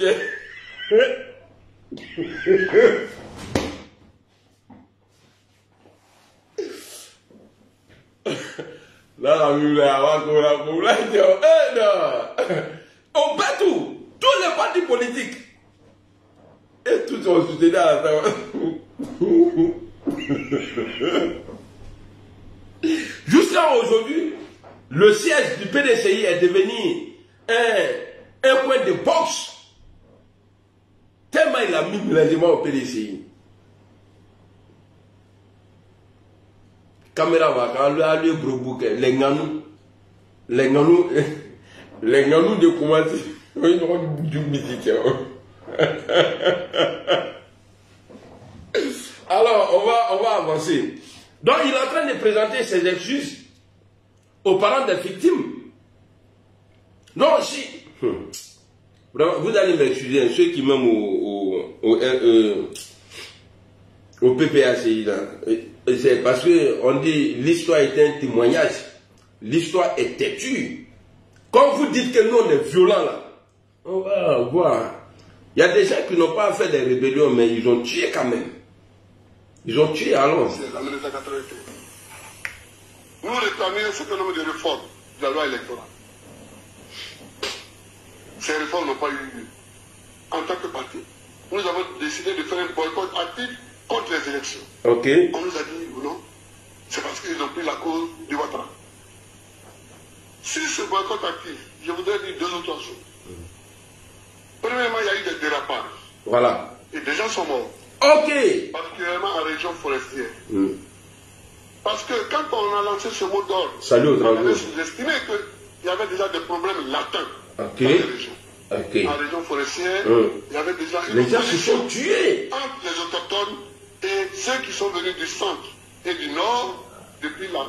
Là, on bat tout. Tous les partis politiques. Et tous sont soutenus à la jusqu'à aujourd'hui, le siège du PDCI est devenu un point de boxe. Tellement il a mis l'engagement au PDCI. Caméra va quand lui brobouk les ganou de commencer. Alors on va avancer. Donc il est en train de présenter ses excuses aux parents des victimes. Non, si vraiment, vous allez m'excuser, ceux qui m'aiment au PPACI là. C'est parce qu'on dit l'histoire est un témoignage. L'histoire est têtue. Quand vous dites que nous on est violents là, on va voir. Il y a des gens qui n'ont pas fait des rébellions, mais ils ont tué quand même. Ils ont tué à Londres. Nous réclamons un certain nombre de réformes de la loi électorale. Ces réformes n'ont pas eu lieu. En tant que parti, nous avons décidé de faire un boycott actif contre les élections. Ok. On nous a dit ou non, c'est parce qu'ils ont pris la cause du Ouattara. Si ce boycott actif, je voudrais dire deux ou trois choses. Premièrement, il y a eu des dérapages. Voilà. Et des gens sont morts. Ok. Particulièrement en région forestière. Parce que quand on a lancé ce mot d'ordre, on avait sous-estimé qu'il y avait déjà des problèmes latents dans les régions. En région forestière, il y avait déjà une les gens se sont tués entre les autochtones et ceux qui sont venus du centre et du nord depuis là.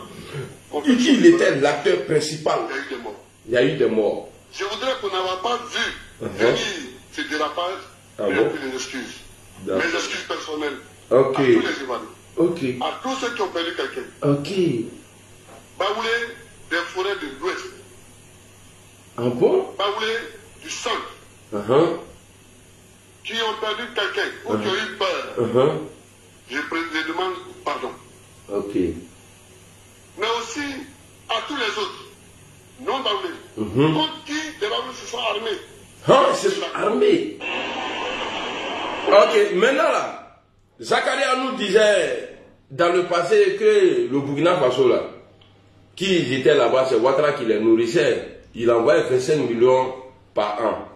Il était l'acteur principal. Il y a eu des morts. Il y a eu des morts. Je voudrais qu'on n'ait pas vu venir ce dérapage, mais puis les excuses. Mes excuses personnelles à tous les évadés. À tous ceux qui ont perdu quelqu'un. Baoulé des forêts de l'ouest. Baoulé du centre. Qui ont perdu quelqu'un ou qui ont eu peur. Je demande pardon. Mais aussi à tous les autres non baoulés. Contre qui les baoulés se sont armés. Ils se sont armés. Ok, maintenant là, Zakaria nous disait dans le passé que le Burkina Faso là, qui était là-bas, c'est Ouattara qui les nourrissait. Il envoyait 25 millions par an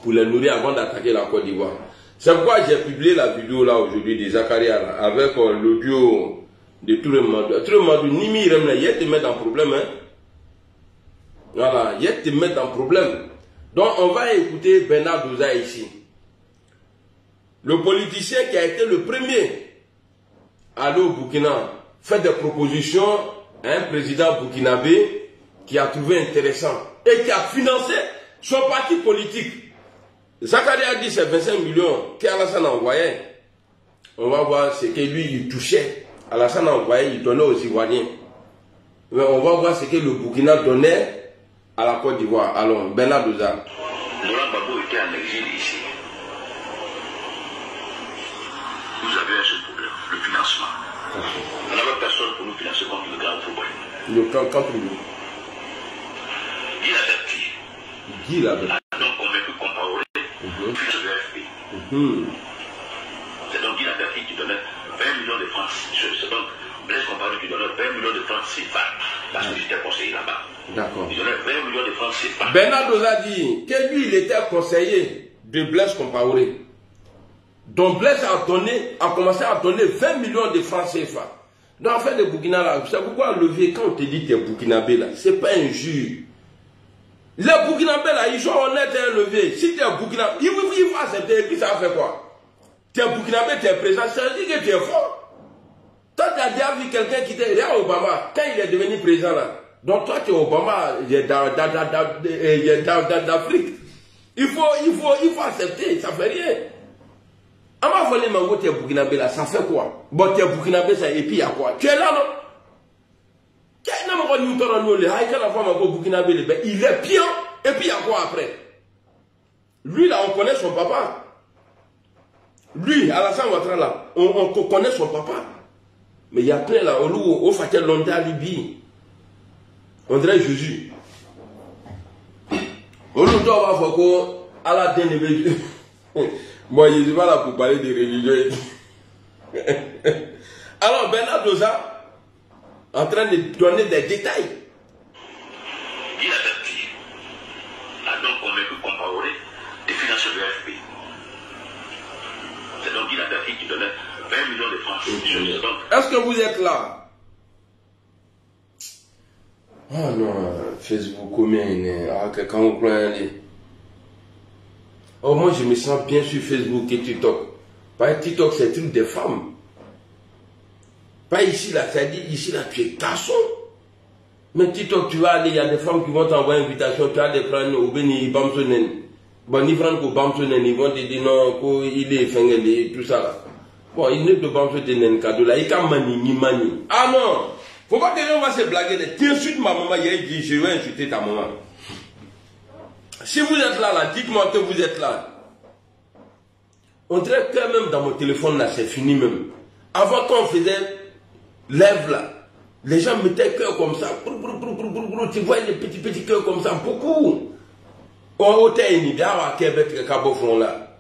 pour les nourrir avant d'attaquer la Côte d'Ivoire. C'est pourquoi j'ai publié la vidéo là aujourd'hui de Zakaria là, avec l'audio de tout le monde. Tout le monde, Nimi Remna, il te met en problème. Hein? Voilà, il te met en problème. Donc on va écouter Bernard Douza ici. Le politicien qui a été le premier à aller au Burkina, fait des propositions à un président burkinabé qui a trouvé intéressant et qui a financé son parti politique. Zakaria a dit c'est 25 millions qu'Alassane a envoyé. On va voir ce que lui il touchait. Alassane a envoyé, il donnait aux Ivoiriens. Mais on va voir ce que le Burkina donnait à la Côte d'Ivoire. Alors, Bernard Douza. Laurent Gbagbo était en exil ici. Nous avions un seul problème, le financement. On n'avait personne pour nous financer contre le grand problème. Contre lui. Guy Laberty. Donc on veut plus comparer le FP. C'est donc Guy Laberty qui donnait 20 millions de francs. C'est donc Blaise Compaoré qui donnait 20 millions de francs CFA. Parce que j'étais conseiller là-bas. D'accord. Il donnait 20 millions de francs CFA. Bernard Douza dit que lui, il était conseiller de Blaise Compaoré. Donc Blaise a commencé à donner 20 millions de francs CFA. Donc en fait, le Burkina là, c'est pourquoi levier, quand on te dit que tu es burkinabé là, c'est pas un jure. Les burkinabés là, ils sont honnêtes et levier. Si tu es burkinabé, il faut accepter et puis ça fait quoi? Tu es burkinabé, tu es présent, ça veut dire que tu es fort. Toi, tu as déjà vu quelqu'un qui était là, Obama, quand il est devenu président là. Donc toi, tu es Obama, il est d'Afrique. Il faut accepter, ça fait rien. Ama volé mango, tu es burkinabé là, ça fait quoi? Bon, tu es burkinabé, ça, et puis il y a quoi? Tu es là, non? Il est pire, et puis il y a quoi après? Lui là, on connaît son papa. Lui, Alassane Ouattara là, on connaît son papa. Mais il y a plein là, au Fatel Londa Libye. On dirait Jésus. On nous doit avoir quoi à la dernière. Moi, je ne suis pas là pour parler de religion. Alors, Bernard Doza, en train de donner des détails. Il avertit, a donc convaincu Compaoré des financeurs de l'AFP. C'est donc il avertit qui donnait 20 millions de francs. Est-ce que vous êtes là? Ah non, Facebook, combien il est? Ah, quelqu'un vous prend aller. Oh, moi je me sens bien sur Facebook et TikTok. Pas TikTok, c'est un truc des femmes. Pas ici là, ça dit ici là, tu es garçon. Mais TikTok, tu vas aller, il y a des femmes qui vont t'envoyer une invitation, tu vas les prendre au béni, Bamsonen. Bon, ils prennent au Bamsonen, ils vont te dire non, il est fingé, tout ça là. Bon, il n'est pas Bamsonen cadeau là, il can mani, ni mani. Ah non! Faut pas que les gens vont se blaguer. Tu insultes ma maman, il dit je vais insulter ta maman. Si vous êtes là, dites-moi que vous êtes là. On dirait que même dans mon téléphone là, c'est fini même. Avant quand on faisait lève là, les gens mettaient cœur comme ça. Tu vois les petits cœurs comme ça, beaucoup. Au hôtel, il y a un Québec qui là.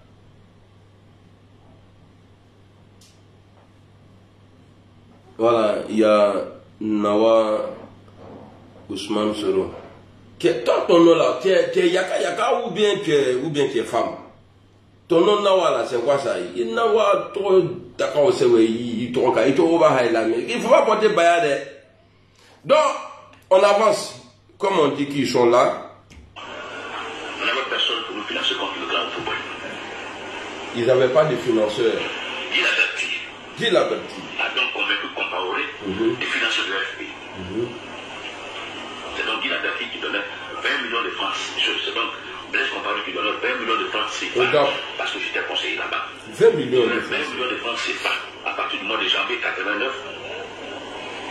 Voilà, il y a Nawa Ousmane Soro. Toi, ton nom là, tu es Yaka ou bien tu es femme? Ton nom Nawa là, c'est quoi ça? Il Nawa, trop d'accord, c'est vrai, il trop il faut pas porter bayade. Donc, on avance. Comme on dit qu'ils sont là. On n'avait personne pour nous financer contre le grand football. Ils n'avaient pas de financeurs. Il avertit. Il avertit. A donc convaincu Compaoré des financeurs de l'AFP. C'est donc il avertit qui donnait 20 millions de francs. C'est donc Blaise Compaoré qui donnait 20 millions de francs CFA. Parce que j'étais conseiller là-bas. 20 millions de francs. 20 millions de francs CFA à partir du mois de janvier 89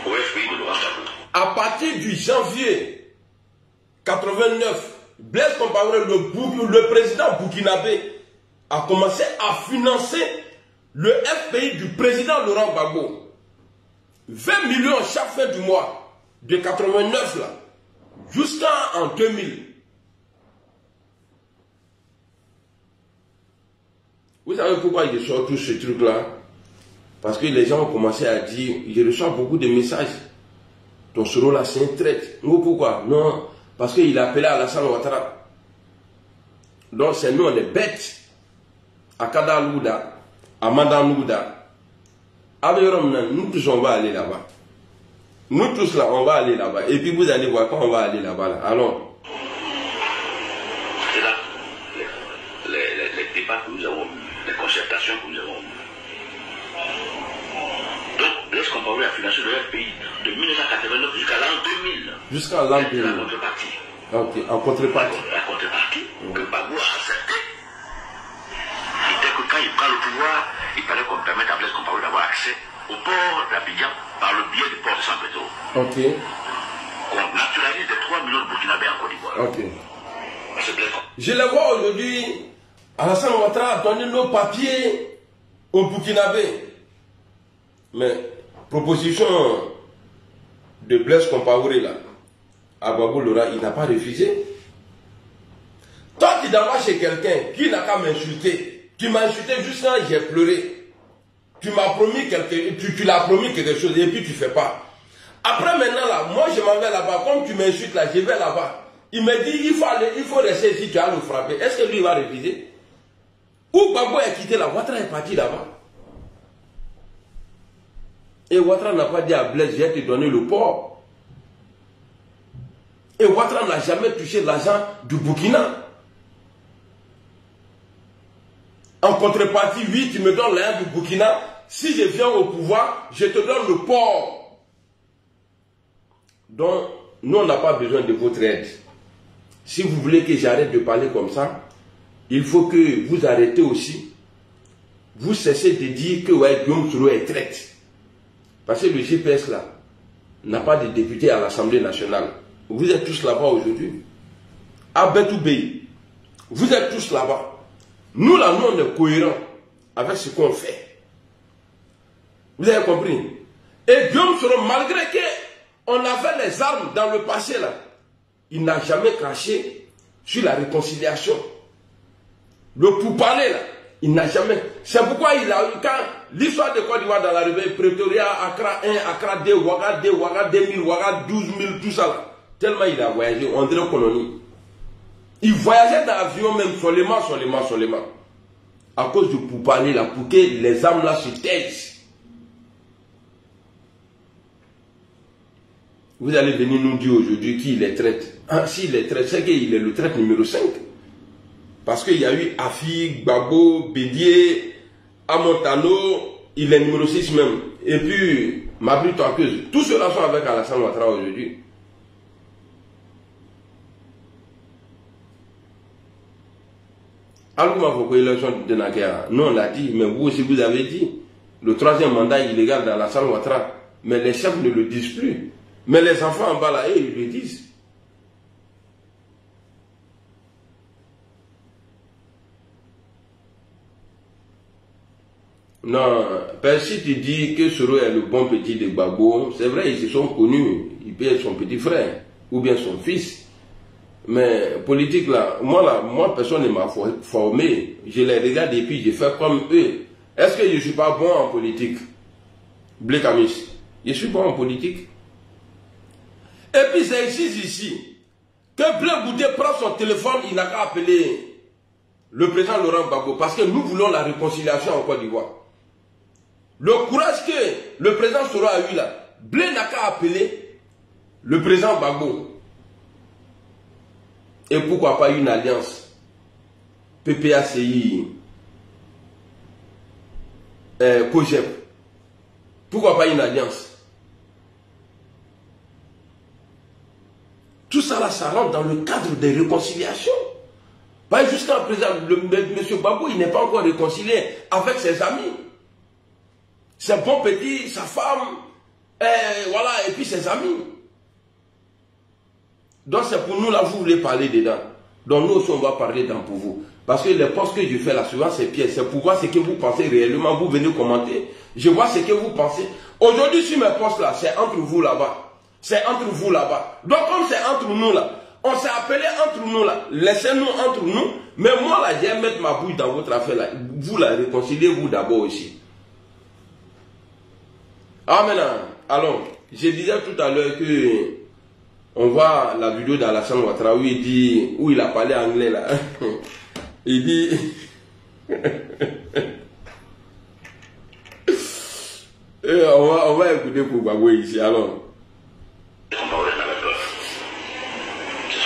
au FPI de Laurent Gbagbo. À partir du janvier 89, Blaise Compaoré, le président burkinabé, a commencé à financer le FPI du président Laurent Gbagbo. 20 millions chaque fin du mois, de 89 là, jusqu'en 2000. Vous savez pourquoi je sors tout ce truc là? Parce que les gens ont commencé à dire, je reçois beaucoup de messages. Ton solo là, c'est un traite. Pourquoi? Non, parce qu'il a appelé Alassane Ouattara. Donc c'est nous, on est bêtes. À Kadalouda, à Mandanouda. Nous tous, on va aller là-bas. Nous tous là, on va aller là-bas. Et puis vous allez voir quand on va aller là-bas. Là. Allons. C'est là les débats que nous avons eus, les concertations que nous avons eues. Donc, Blaise Compaoré a financé le FPI de 1989 jusqu'à l'an 2000. Jusqu'à l'an 2000. La contrepartie. Ok, en contrepartie. La contrepartie que Gbagbo a accepté. C'était que quand il prend le pouvoir, il fallait qu'on permette à Blaise Compaoré d'avoir accès au port d'Abidjan par le biais du port de San Pedro. Ok. Qu'on naturalise les 3 millions de Burkinabés en Côte d'Ivoire. Ok. Je le vois aujourd'hui, Alassane Ouattara a donné nos papiers aux Burkinabés. Mais, proposition de Blaise Compaoré là, à Gbagbo Laurent, il n'a pas refusé. Toi, tu vas chez quelqu'un qui n'a qu'à m'insulter. Tu m'as insulté juste quand j'ai pleuré. Tu m'as promis tu l'as promis quelque chose et puis tu ne fais pas. Après maintenant là, moi je m'en vais là-bas. Comme tu m'insultes là, je vais là-bas. Il me dit, il faut rester ici, tu vas nous frapper. Est-ce que lui va refuser? Ou Gbagbo est quitté là, Ouattara est parti là-bas. Et Ouattara n'a pas dit à Blaise, je vais te donner le port. Et Ouattara n'a jamais touché l'argent du Burkina. En contrepartie, oui, tu me donnes l'argent du Burkina. Si je viens au pouvoir, je te donne le port. Donc, nous, on n'a pas besoin de votre aide. Si vous voulez que j'arrête de parler comme ça, il faut que vous arrêtez aussi. Vous cessez de dire que ouais, Guillaume Soro est traite. Parce que le GPS là n'a pas de député à l'Assemblée nationale. Vous êtes tous là-bas aujourd'hui. À Betoubéi, vous êtes tous là-bas. Nous là, nous on est cohérents. avec ce qu'on fait. Vous avez compris? Et Guillaume Soro, malgré qu'on avait les armes dans le passé, là, il n'a jamais craché sur la réconciliation. Le pourparler, là, il n'a jamais. C'est pourquoi il a eu, quand l'histoire de Côte d'Ivoire dans la rébellion, Pretoria, Accra 1, Accra 2, Ouaga 2, Ouaga 2000, Ouaga 12 000, tout ça, là, tellement il a voyagé, on dirait colonie. Il voyageait dans l'avion même, seulement. À cause du pourparler, là, pour que les armes là se taisent. Vous allez venir nous dire aujourd'hui qui les traite. Ah, s'il les traite, c'est qu'il est le traite numéro 5. Parce qu'il y a eu Afi, Gbagbo, Bédié, Amontano, il est numéro 6 même. Et puis, Mabri Toakeuse. Tous ceux-là sont avec Alassane Ouattara aujourd'hui. Algouma Foko, élection de Naguère. Non, on l'a dit, mais vous aussi vous avez dit. Le 3e mandat illégal d'Alassane Ouattara. Mais les chefs ne le disent plus. Mais les enfants en bas là, ils le disent. Non, si tu dis que Soro est le bon petit de Gbagbo, c'est vrai, ils se sont connus. Il peut être son petit frère, ou bien son fils. Mais politique là, moi personne ne m'a formé. Je les regarde et puis je fais comme eux. Est-ce que je ne suis pas bon en politique? Blé Kamis, je suis bon en politique. Et puis c'est ici que Blé Goudé prend son téléphone, il n'a qu'à appeler le président Laurent Gbagbo, parce que nous voulons la réconciliation en Côte d'Ivoire. Le courage que le président Soro a eu là, Blé n'a qu'à appeler le président Gbagbo. Et pourquoi pas une alliance PPACI, COGEP? Pourquoi pas une alliance? Tout ça là, ça rentre dans le cadre des réconciliations. Pas jusqu'à présent, M. Gbagbo, il n'est pas encore réconcilié avec ses amis. Ses bons petits, sa femme, voilà, et puis ses amis. Donc c'est pour nous là, vous voulez parler dedans. Donc nous aussi on va parler dedans pour vous. Parce que les posts que je fais là, souvent c'est piège. C'est pour voir ce que vous pensez réellement. Vous venez commenter. Je vois ce que vous pensez. Aujourd'hui sur mes posts là, c'est entre vous là-bas. C'est entre vous là-bas. Donc comme c'est entre nous là, on s'est appelé entre nous là. Laissez-nous entre nous. Mais moi là, je vais mettre ma bouche dans votre affaire là. Vous la réconciliez vous d'abord aussi. Ah maintenant, alors, je disais tout à l'heure que on voit la vidéo d'Alassane Ouattara où il dit, où il a parlé anglais là. Il dit on va écouter pour Gbagbo ici alors. Ce sont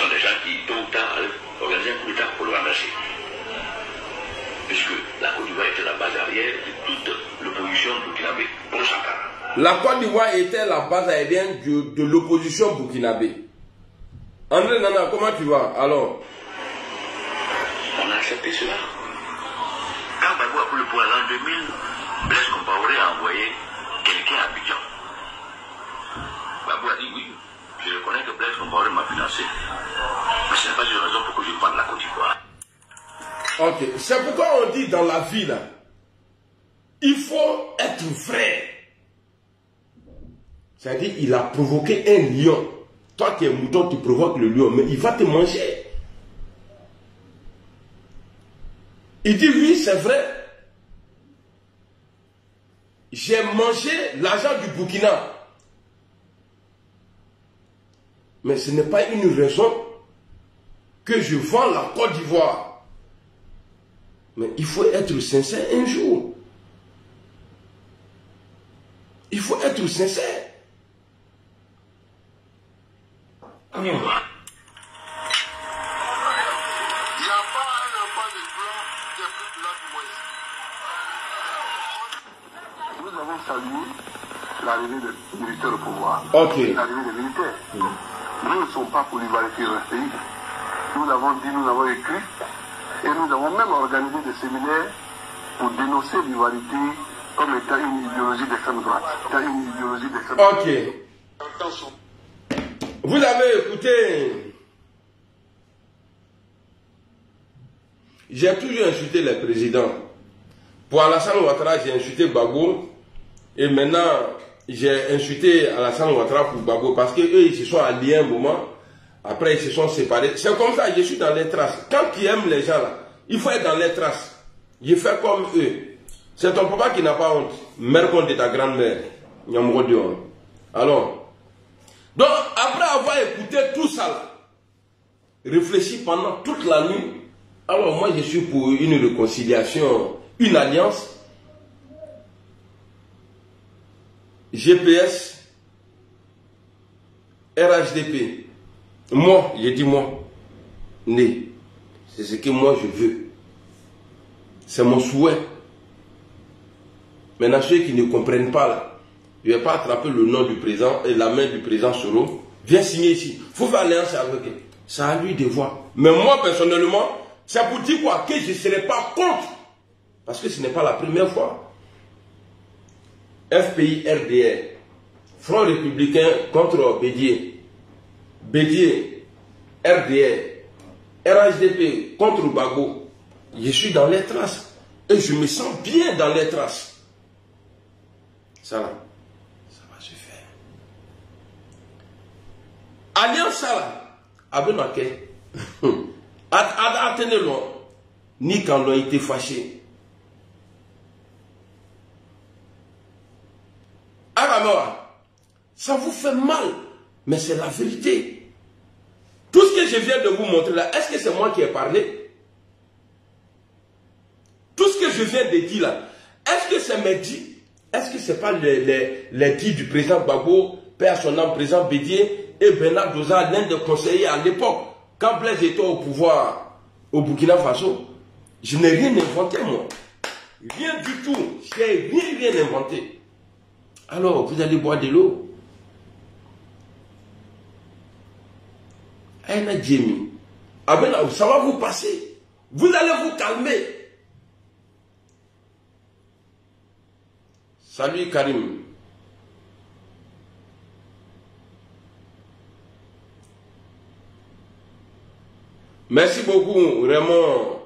des gens qui, tôt ou tard, allaient organiser un coup d'État pour le remplacer. Puisque la Côte d'Ivoire était la base arrière de toute l'opposition burkinabé pour Sankara. La Côte d'Ivoire était la base aérienne de l'opposition burkinabé. André Nana, comment tu vas? Alors, on a accepté cela. Quand Gbagbo a pris le pouvoir en 2000, Blaise Compaoré a envoyé quelqu'un à Abidjan. Gbagbo a dit oui, je reconnais que Blaise Compaoré m'a financé, mais ce n'est pas une raison pour que je prenne la Côte d'Ivoire. Ok, c'est pourquoi on dit dans la vie là, il faut être vrai. C'est-à-dire, il a provoqué un lion. Toi qui es mouton, tu provoques le lion, mais il va te manger. Il dit oui, c'est vrai. J'ai mangé l'argent du Burkina. Mais ce n'est pas une raison que je vends la Côte d'Ivoire. Mais il faut être sincère un jour. Il faut être sincère. Il n'y a pas un enfant de blanc qui est plus là que moi. Nous avons salué l'arrivée des militaires au pouvoir. Ok. L'arrivée des militaires. Nous ne sommes pas pour rivaliser dans ce pays. Nous l'avons dit, nous l'avons écrit. Et nous avons même organisé des séminaires pour dénoncer l'ivalité comme étant une idéologie d'extrême droite. Une idéologie d'extrême droite. Ok. Vous avez écouté. J'ai toujours insulté les présidents. Pour Alassane Ouattara, j'ai insulté Gbagbo. Et maintenant, j'ai insulté Alassane Ouattara pour Gbagbo parce qu'eux, ils se sont alliés un moment. Après, ils se sont séparés. C'est comme ça, je suis dans les traces. Quand tu aimes les gens là, il faut être dans les traces. Je fais comme eux. C'est ton papa qui n'a pas honte. Mère contre de ta grand-mère. Alors, donc, après avoir écouté tout ça là, réfléchi pendant toute la nuit, alors moi je suis pour une réconciliation, une alliance. GPS, RHDP. Moi, j'ai dit moi, né. C'est ce que moi je veux. C'est mon souhait. Maintenant, ceux qui ne comprennent pas là, je ne vais pas attraper le nom du président et la main du président Soro. Viens signer ici. Il faut faire alliance avec lui. C'est à lui de voir. Mais moi, personnellement, c'est pour dire quoi? Que je ne serai pas contre. Parce que ce n'est pas la première fois. FPI RDR, Front républicain contre Bédier. Bédier, RDR, RHDP contre Gbagbo. Je suis dans les traces. Et je me sens bien dans les traces. Ça là, ça va se faire. Alliance ça là, Abenake, attendez-le, ni quand on a été fâché. Aramoa, ça vous fait mal, mais c'est la vérité. Tout ce que je viens de vous montrer là, est-ce que c'est moi qui ai parlé? Tout ce que je viens de dire là, est-ce que c'est mes dits? Est-ce que ce n'est pas les dits du président Gbagbo, père son âme, président Bédier et Bernard Doza, l'un des conseillers à l'époque, quand Blaise était au pouvoir au Burkina Faso? Je n'ai rien inventé moi. Rien du tout. Je n'ai rien inventé. Alors, vous allez boire de l'eau. Aïna Djemi. Ça va vous passer. Vous allez vous calmer. Salut Karim. Merci beaucoup Raymond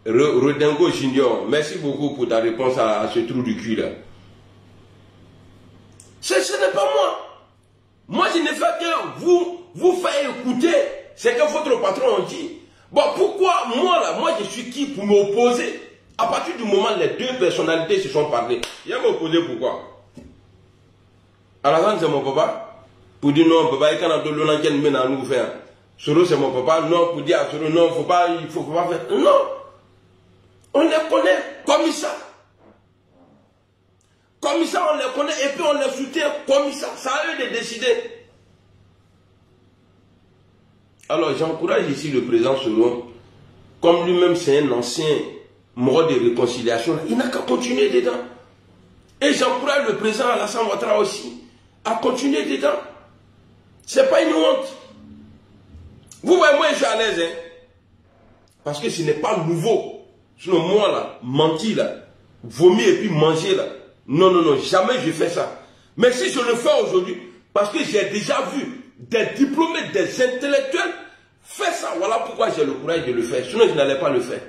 Rodengo Junior. Merci beaucoup pour ta réponse à ce trou du cul là. Ce n'est pas moi. Moi je ne fais que vous faire écouter ce que votre patron dit. Bon, pourquoi moi je suis qui pour m'opposer? À partir du moment où les deux personnalités se sont parlé, il y a m'opposer pourquoi? Alassane c'est mon papa. Pour dire non, papa, il y a un dollar qui mène à nous faire. Soro c'est mon papa. Non, pour dire à Soro non, il faut pas faire. Non. On les connaît comme ça. Comme ça, on les connaît et puis on les soutient comme ça. C'est à eux de décider. Alors j'encourage ici le président Soro. Comme lui-même c'est un ancien mort de réconciliation, il n'a qu'à continuer dedans. Et j'encourage le président Alassane Ouattara aussi à continuer dedans. C'est pas une honte. Vous voyez, moi je suis à l'aise. Hein? Parce que ce n'est pas nouveau. Sinon moi là, mentir là, vomir et puis manger là. Non, non, non, jamais je fais ça. Mais si je le fais aujourd'hui, parce que j'ai déjà vu des diplômés, des intellectuels faire ça. Voilà pourquoi j'ai le courage de le faire. Sinon je n'allais pas le faire.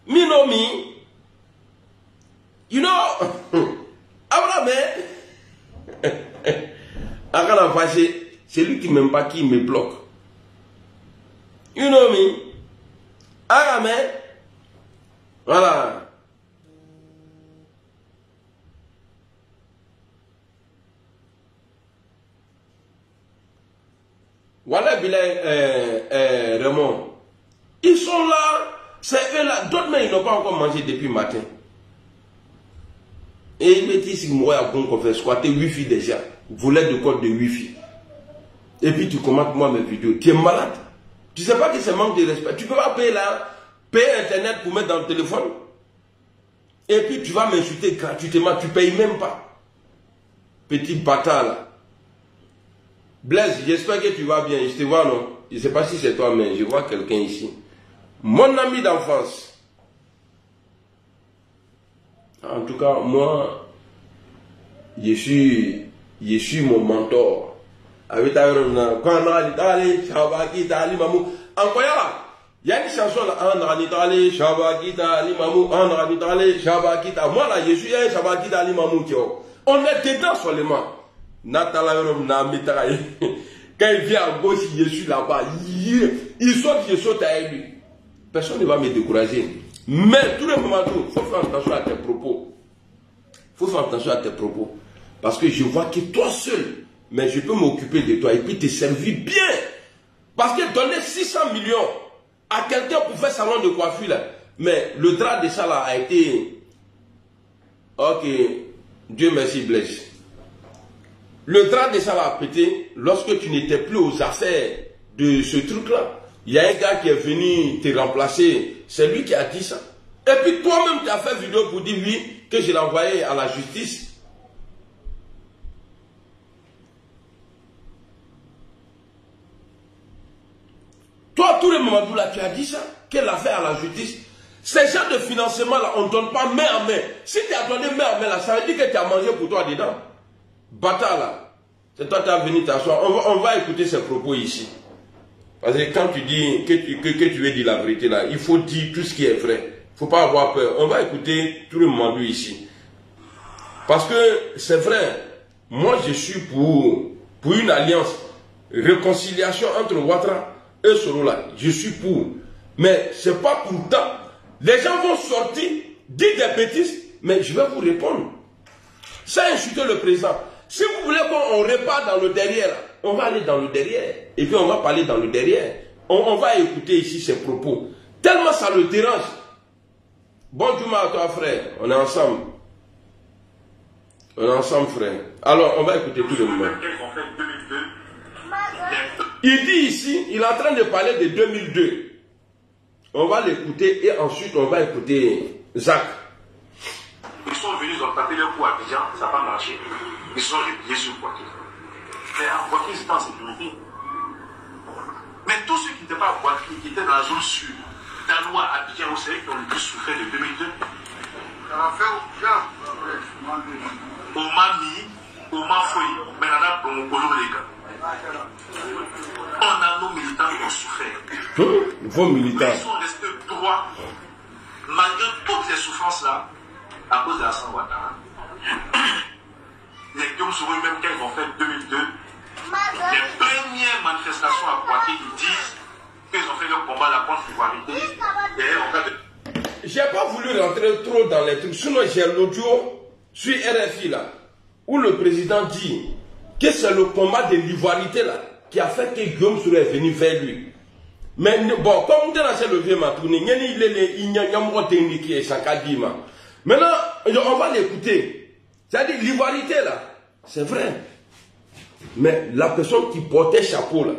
Me know me. You know, Abraham, c'est lui qui ne m'aime pas, qui me bloque. You know me. Abraham, voilà. Voilà, Raymond. Ils sont là. C'est eux là, d'autres mais ils n'ont pas encore mangé depuis le matin. Et il me dit si moi à bon qu'on fait squatter Wi-Fi déjà. Volet de code de Wi-Fi. Et puis tu commentes moi mes vidéos. Tu es malade. Tu sais pas que c'est manque de respect. Tu peux pas payer là, payer internet pour mettre dans le téléphone. Et puis tu vas m'insulter gratuitement. Tu payes même pas. Petit bâtard là. Blaise, j'espère que tu vas bien. Je te vois non. Je ne sais pas si c'est toi mais je vois quelqu'un ici. Mon ami d'enfance. En tout cas, moi, je suis mon mentor. Quand on a dit, Shabaki, Tali, Mamou. Encore là, il y a une chanson là, on a dit, Shabaki, Tali, Mamou, on a dit, Shabaki, Tali. Moi là, je suis un Shabaki, Tali, Mamou. On est dedans seulement. Natala, quand il vient à gauche, je suis là-bas. Il saute, je saute avec lui. Personne ne va me décourager. Mais tout le moment, il faut faire attention à tes propos. Il faut faire attention à tes propos. Parce que je vois que toi seul, mais je peux m'occuper de toi et puis te servir bien. Parce que donner 600 millions à quelqu'un pour faire salon de coiffure, là, mais le drap de ça là a été... Ok, Dieu merci, Blaise. Le drap de ça là a pété lorsque tu n'étais plus aux affaires de ce truc-là. Il y a un gars qui est venu te remplacer, c'est lui qui a dit ça. Et puis toi-même tu as fait vidéo pour dire oui, que je l'ai envoyé à la justice. Toi, tout le moment là, tu as dit ça, qu'elle a fait à la justice. Ces gens de financement là, on ne donne pas main à main. Si tu as donné main à main là, ça veut dire que tu as mangé pour toi dedans. Bâtard là, c'est toi qui as venu t'asseoir. On va écouter ses propos ici. Parce que quand tu dis que tu veux dire la vérité là, il faut dire tout ce qui est vrai. Il ne faut pas avoir peur. On va écouter tout le monde ici. Parce que c'est vrai, moi je suis pour une alliance, réconciliation entre Ouattara et Sorola. Je suis pour. Mais ce n'est pas pour tant. Les gens vont sortir, dire des bêtises, mais je vais vous répondre. Ça insulter le président. Si vous voulez qu'on repart dans le derrière, là, on va aller dans le derrière. Et puis on va parler dans le derrière. On va écouter ici ses propos. Tellement ça le dérange. Bonjour à toi frère. On est ensemble. On est ensemble frère. Alors on va écouter tout le monde. Il dit ici, il est en train de parler de 2002. On va l'écouter et ensuite on va écouter Zach. Ils sont venus, ils ont tapé leur coup à Abidjan, ça n'a pas marché. Ils sont repliés sur Poitiers. Mais à Poitiers, ils étaient en sécurité. Mais tous ceux qui n'étaient pas à Poitiers, qui étaient dans la zone sud, Danois, Abidjan, vous savez, qui ont le plus souffert de 2002. Omami, Omafoui, Menada, Bomokolo, les gars. On a nos militants qui ont souffert. Vos militants. Ils sont restés droits, malgré toutes ces souffrances-là, à cause de la San Ouattara. Les Guillaume Soro, même quand ils ont fait 2002, les premières manifestations à Poitiers, ils disent qu'ils ont fait leur combat à la contre-ivoirité. J'ai pas voulu rentrer trop dans les trucs, sinon j'ai l'audio sur RFI là, où le président dit que c'est le combat de l'ivoirité là qui a fait que Guillaume Soro est venu vers lui. Mais bon, comme on a le vieux Matouni, il y a un technique qui est Sankadima. Maintenant, on va l'écouter. C'est-à-dire, l'ivoirité là, c'est vrai. Mais la personne qui portait chapeau là,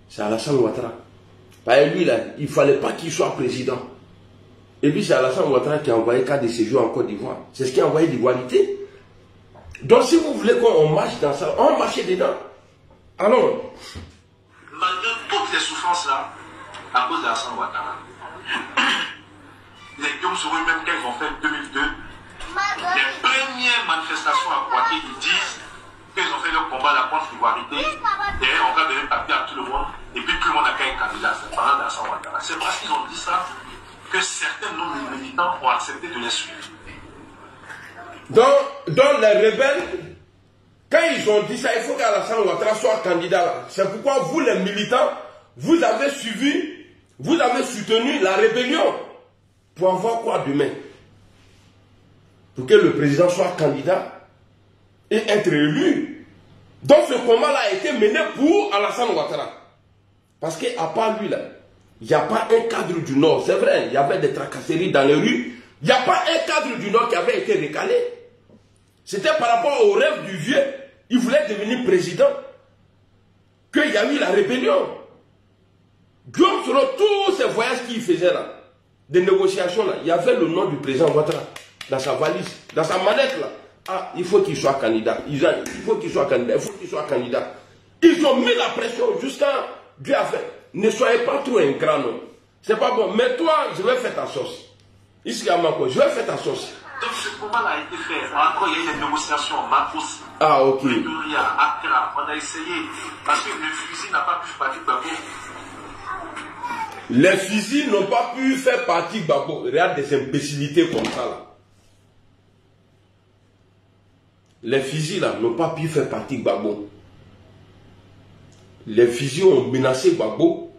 c'est Alassane Ouattara. Parce que lui là, il ne fallait pas qu'il soit président. Et puis c'est Alassane Ouattara qui a envoyé cas de séjour en Côte d'Ivoire. C'est ce qui a envoyé l'ivoirité. Donc si vous voulez qu'on marche dans ça, on marche dedans. Alors, malgré toutes ces souffrances-là, à cause de Alassane Ouattara, les Guillaume Soro, même quand ils ont fait 2002, les premières manifestations à Poitiers, ils disent qu'ils ont fait leur combat à la contre-ivoirité. D'ailleurs, on va donner papier à tout le monde, et puis tout le monde a qu'un candidat, c'est parlant d'Alassane Ouattara. C'est parce qu'ils ont dit ça que certains de nos militants ont accepté de les suivre. Donc les rebelles, quand ils ont dit ça, il faut qu'Alassane Ouattara soit candidat là. C'est pourquoi vous les militants, vous avez suivi, vous avez soutenu la rébellion. Pour avoir quoi demain? Pour que le président soit candidat et être élu. Donc ce combat-là a été mené pour Alassane Ouattara. Parce qu'à part lui là, il n'y a pas un cadre du Nord. C'est vrai, il y avait des tracasseries dans les rues. Il n'y a pas un cadre du Nord qui avait été recalé. C'était par rapport au rêve du vieux. Il voulait devenir président. Qu'il y a eu la rébellion. Guillaume Soro, tous ces voyages qu'il faisait là, des négociations là, il y avait le nom du président Ouattara dans sa valise, dans sa mallette là. Ah, il faut qu'il soit candidat. Il faut qu'il soit candidat. Il faut qu'il soit candidat. Ils ont mis la pression jusqu'à Dieu a fait. Ne soyez pas trop ingrat, c'est pas bon. Mais toi, je vais faire ta sauce. Ici, je vais faire ta sauce. Donc, combat-là a été fait. Encore, il y a eu des négociations, Makos, Ah, ok. Pretoria, Accra. On a essayé. Parce que le fusil n'a pas pu partir Gbagbo. Les fusils n'ont pas pu faire partie Gbagbo. Regarde des imbécilités comme ça là. Les fusils là n'ont pas pu faire partie Gbagbo. Les fusils ont menacé Gbagbo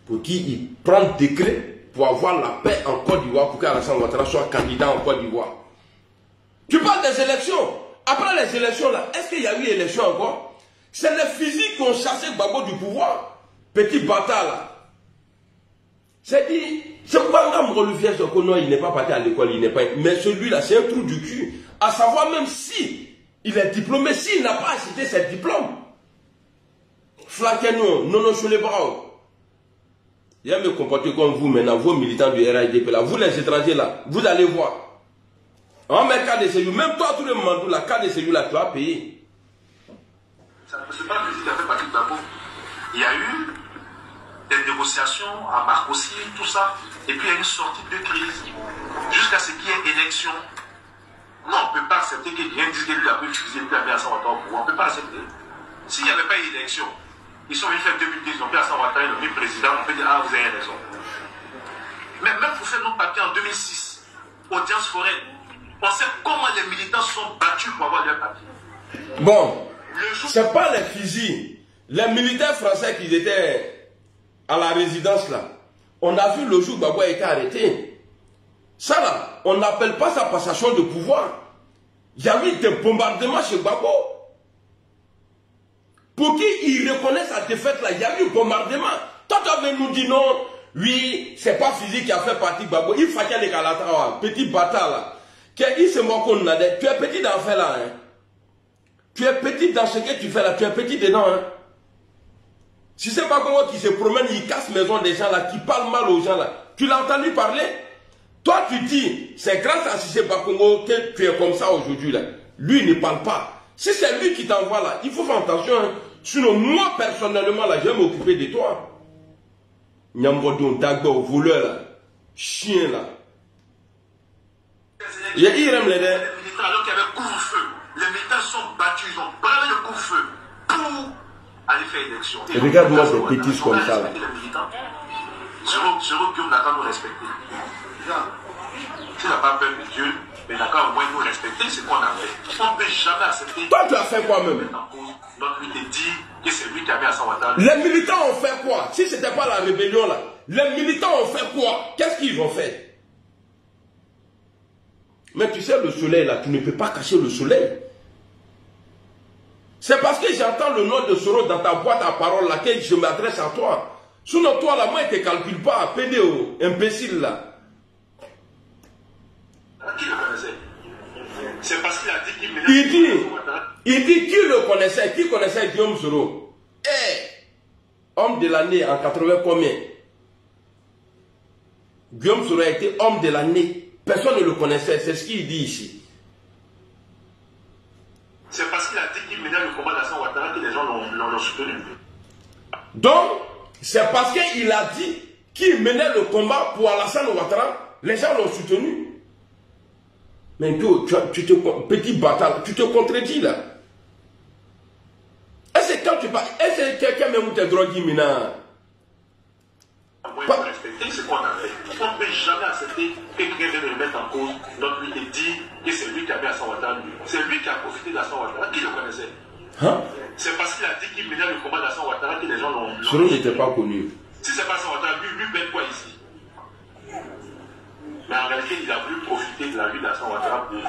pour qu'il prenne décret pour avoir la paix en Côte d'Ivoire, pour qu'Alassane Ouattara soit candidat en Côte d'Ivoire. Tu parles des élections. Après les élections là, est-ce qu'il y a eu élection encore? C'est les fusils qui ont chassé Gbagbo du pouvoir. Petit bâtard là. C'est dit, c'est quoi le fier sur non, il n'est pas parti à l'école, il n'est pas. Mais celui-là, c'est un trou du cul. À savoir même si il est diplômé, s'il n'a pas acheté ses diplômes. Flaquez-nous, non, sur les bras. Il va me comporter comme vous maintenant, vos militants du RIDP là, vous les étrangers là, vous allez voir. En met cas de celui, même toi, tout le monde, la cas de celui-là, tu vas payer. C'est pas un fusil qui a fait partie de Gbagbo. Il y a eu des négociations à Marcoussi, tout ça, et puis il y a une sortie de crise, jusqu'à ce qu'il y ait élection. Non, on ne peut pas accepter qu'il vienne dire qu'il a pu fusil, qu'il a mis à son pouvoir. On ne peut pas accepter. S'il n'y avait pas eu d'élection, ils sont venus faire 2010, ils ont mis à son Ouattara, ils ont mis président, on peut dire, ah, vous avez raison. Mais même pour faire nos papiers en 2006, audience foraine, on sait comment les militants se sont battus pour avoir leurs papiers. Bon, c'est pas les fusils. Les militaires français qui étaient à la résidence là, on a vu le jour où Gbagbo a été arrêté. Ça là, on n'appelle pas ça passation de pouvoir. Il y a eu des bombardements chez Gbagbo. Pour qu'il reconnaisse sa défaite là, il y a eu bombardement. Toi tu avais nous dit non, oui, c'est pas physique qui a fait partie de Gbagbo. Il fallait les Galatawa, petit bâtard là. Tu es petit dans fait là. Hein. Tu es petit dans ce que tu fais là, tu es petit dedans. Hein. Si c'est pas comment qui se promène, il casse maison des gens là, qui parle mal aux gens là. Tu l'as entendu parler? Toi tu dis, c'est grâce à Cissé Bakongo que tu es comme ça aujourd'hui là. Lui il ne parle pas. Si c'est lui qui t'envoie là, il faut faire attention. Hein. Sinon moi personnellement là, je vais m'occuper de toi. Nyambodon, Dagbo, voleur là, chien là. Il y a Irem les deux. Alors qu'il y avait couvre-feu, les militaires sont battus, ils ont brûlé le couvre-feu pour aller faire élection. Regarde-moi ces bêtises comme ça là. Zéro Guillaume n'a qu'à nous respecter. Tu n'as pas peur de Dieu, mais n'a qu'à au moins nous respecter ce qu'on a fait. On ne peut jamais accepter. Toi tu as fait quoi même? Donc lui te dit que c'est lui qui a mis à son Ouattara. Les militants ont fait quoi? Si ce n'était pas la rébellion là, les militants ont fait quoi? Qu'est-ce qu'ils ont fait? Mais tu sais, le soleil là, tu ne peux pas cacher le soleil. C'est parce que j'entends le nom de Soro dans ta boîte à parole là que je m'adresse à toi. Sinon toi là, moi je ne te calcule pas, pédéo, imbécile là. Qui le connaissait? C'est parce qu'il a dit qu'il menait. Il dit qui le connaissait? Qui connaissait Guillaume Soro? Homme de l'année en 80 combien? Guillaume Soro a été homme de l'année. Personne ne le connaissait, c'est ce qu'il dit ici. C'est parce qu'il a dit qu'il menait le combat d'Alassane Ouattara que les gens l'ont soutenu. Donc, c'est parce qu'il a dit qu'il menait le combat pour Alassane Ouattara, les gens l'ont soutenu. Mais toi, petit bâtard, tu te contredis là. Est-ce que quand tu parles, est-ce que quelqu'un même te drogue maintenant? Moi, respecter ce qu'on a fait. On ne peut jamais accepter que quelqu'un vienne le mettre en cause. Donc lui te dit que c'est lui qui a mis Alassane Ouattara. C'est lui qui a profité d'Alassane Ouattara. Qui le connaissait? Hein? C'est parce qu'il a dit qu'il menait le combat d'Alassane Ouattara que les gens l'ont. Soro n'était pas connu. Si c'est pas Alassane Ouattara, lui pète quoi ici? Mais en réalité, il a voulu profiter de la vie d'Alassane Ouattara pour.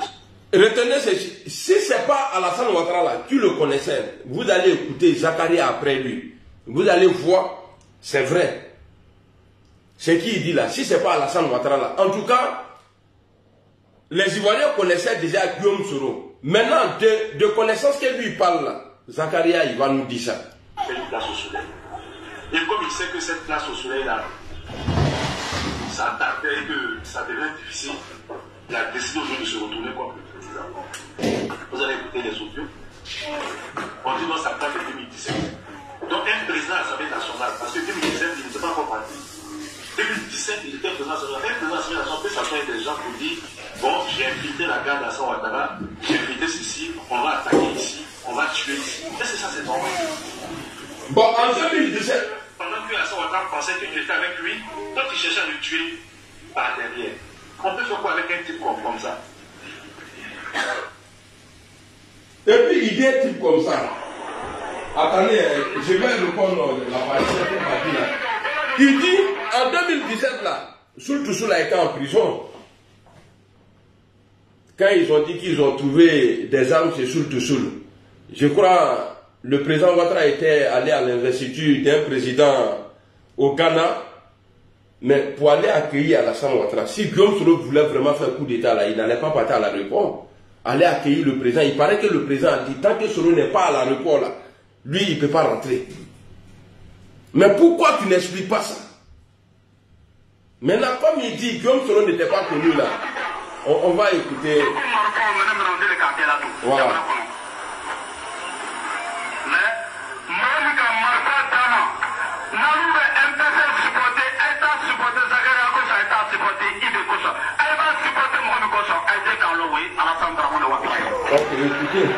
Retenez ceci. Si c'est pas Alassane Ouattara là, tu le connaissais. Vous allez écouter Zakaria après lui. Vous allez voir, c'est vrai. C'est qui il dit là, si ce n'est pas Alassane Ouattara là. En tout cas, les Ivoiriens connaissaient déjà Guillaume Soro. Maintenant, de connaissances que lui parle là, Zakaria, il va nous dire ça. Fait une place au soleil. Et comme il sait que cette place au soleil là, ça tardait et que ça devient difficile, il a décidé aujourd'hui de se retourner comme le président. Vous allez écouter les audios. On dit dans sa place de 2017. Donc un président à l'Assemblée nationale, parce que 2017, il n'était pas encore parti. 2017, 2017, il était président de la Nation peut s'appeler des gens pour dire bon, j'ai invité la garde à Alassane Ouattara, j'ai invité ceci, on va attaquer ici, on va tuer ici. Est-ce que ça c'est normal? Bon, en 2017. Pendant que Alassane Ouattara pensait que tu étais avec lui, toi tu cherchais à le tuer par derrière. On peut faire quoi avec un type comme ça? Et puis il dit un type comme ça. Attendez, je vais répondre la partie là. Il dit en 2017 là, Soul a été en prison. Quand ils ont dit qu'ils ont trouvé des armes chez Soul, je crois le président Ouattara était allé à l'investiture d'un président au Ghana, mais pour aller accueillir Alassane Ouattara. Si Guillaume Soro voulait vraiment faire coup d'état là, il n'allait pas partir à l'aéroport. Aller accueillir le président. Il paraît que le président a dit tant que Soro n'est pas à l'aéroport là, lui il ne peut pas rentrer. Mais pourquoi tu n'expliques pas ça? Maintenant, comme il dit, Guillaume Soro n'était pas connu là. On va écouter. Voilà. Ok, écoutez.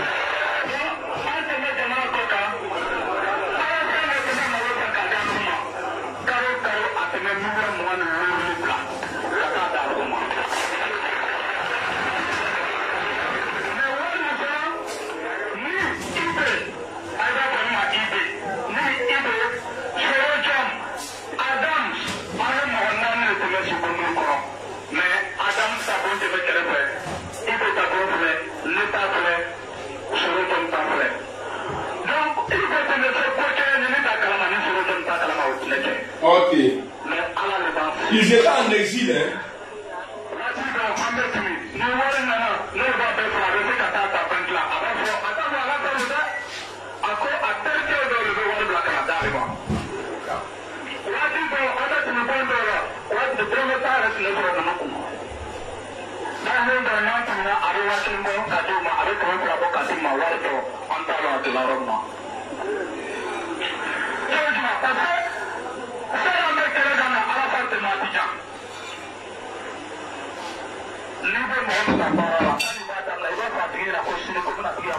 Ok. Ils étaient en exil, hein?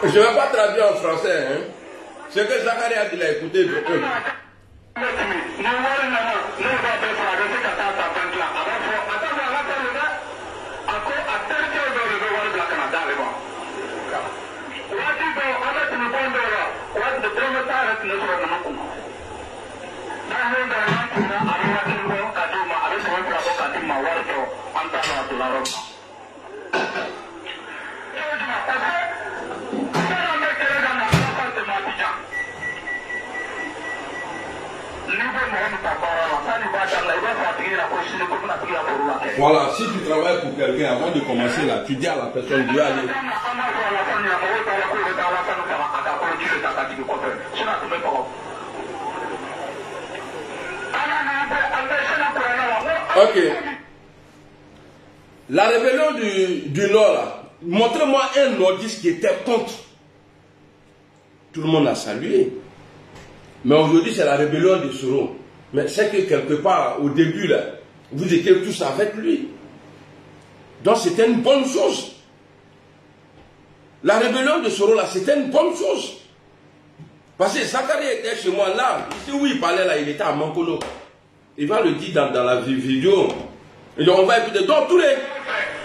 Je ne vais pas traduire en français, hein. Ce que Zachary a dit, il a écouté de eux. Voilà, si tu travailles pour quelqu'un, avant de commencer là, tu dis à la personne de aller. Ok. La rébellion du Nord là, montrez-moi un nordiste qui était contre. Tout le monde a salué. Mais aujourd'hui, c'est la rébellion de Soro. Mais c'est que quelque part, au début, là, vous étiez tous avec lui. Donc c'était une bonne chose. La rébellion de Soro, là, c'était une bonne chose. Parce que Zachary était chez moi là. Ici où il parlait là, il était à Mankolo. Il va le dire dans la vidéo. Et donc on va écouter. Donc tous les...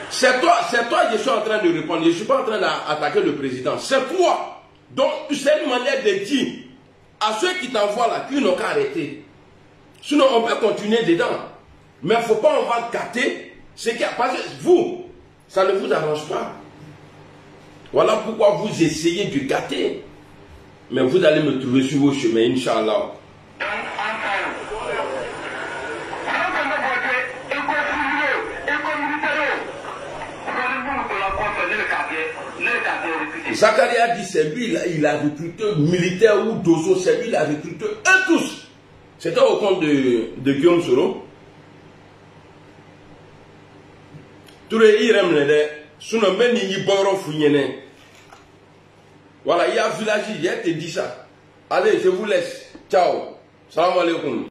C'est toi que je suis en train de répondre. Je ne suis pas en train d'attaquer le président. C'est toi. Donc c'est une manière de dire à ceux qui t'envoient là, qu'ils n'ont qu'à arrêter. Sinon on peut continuer dedans. Mais il ne faut pas on va gâter ce qui a passé. Vous, ça ne vous arrange pas. Voilà pourquoi vous essayez de gâter. Mais vous allez me trouver sur vos chemins, Inch'Allah. Zachary a dit, c'est lui, il a recruté militaire ou Dozo, c'est lui, il a recruté eux tous. C'était au compte de Guillaume Soro. Tous les Irem Nede, sinon même il boro fouillene. Voilà, il y a un village, il te dit ça. Allez, je vous laisse. Ciao. Salam alaikum.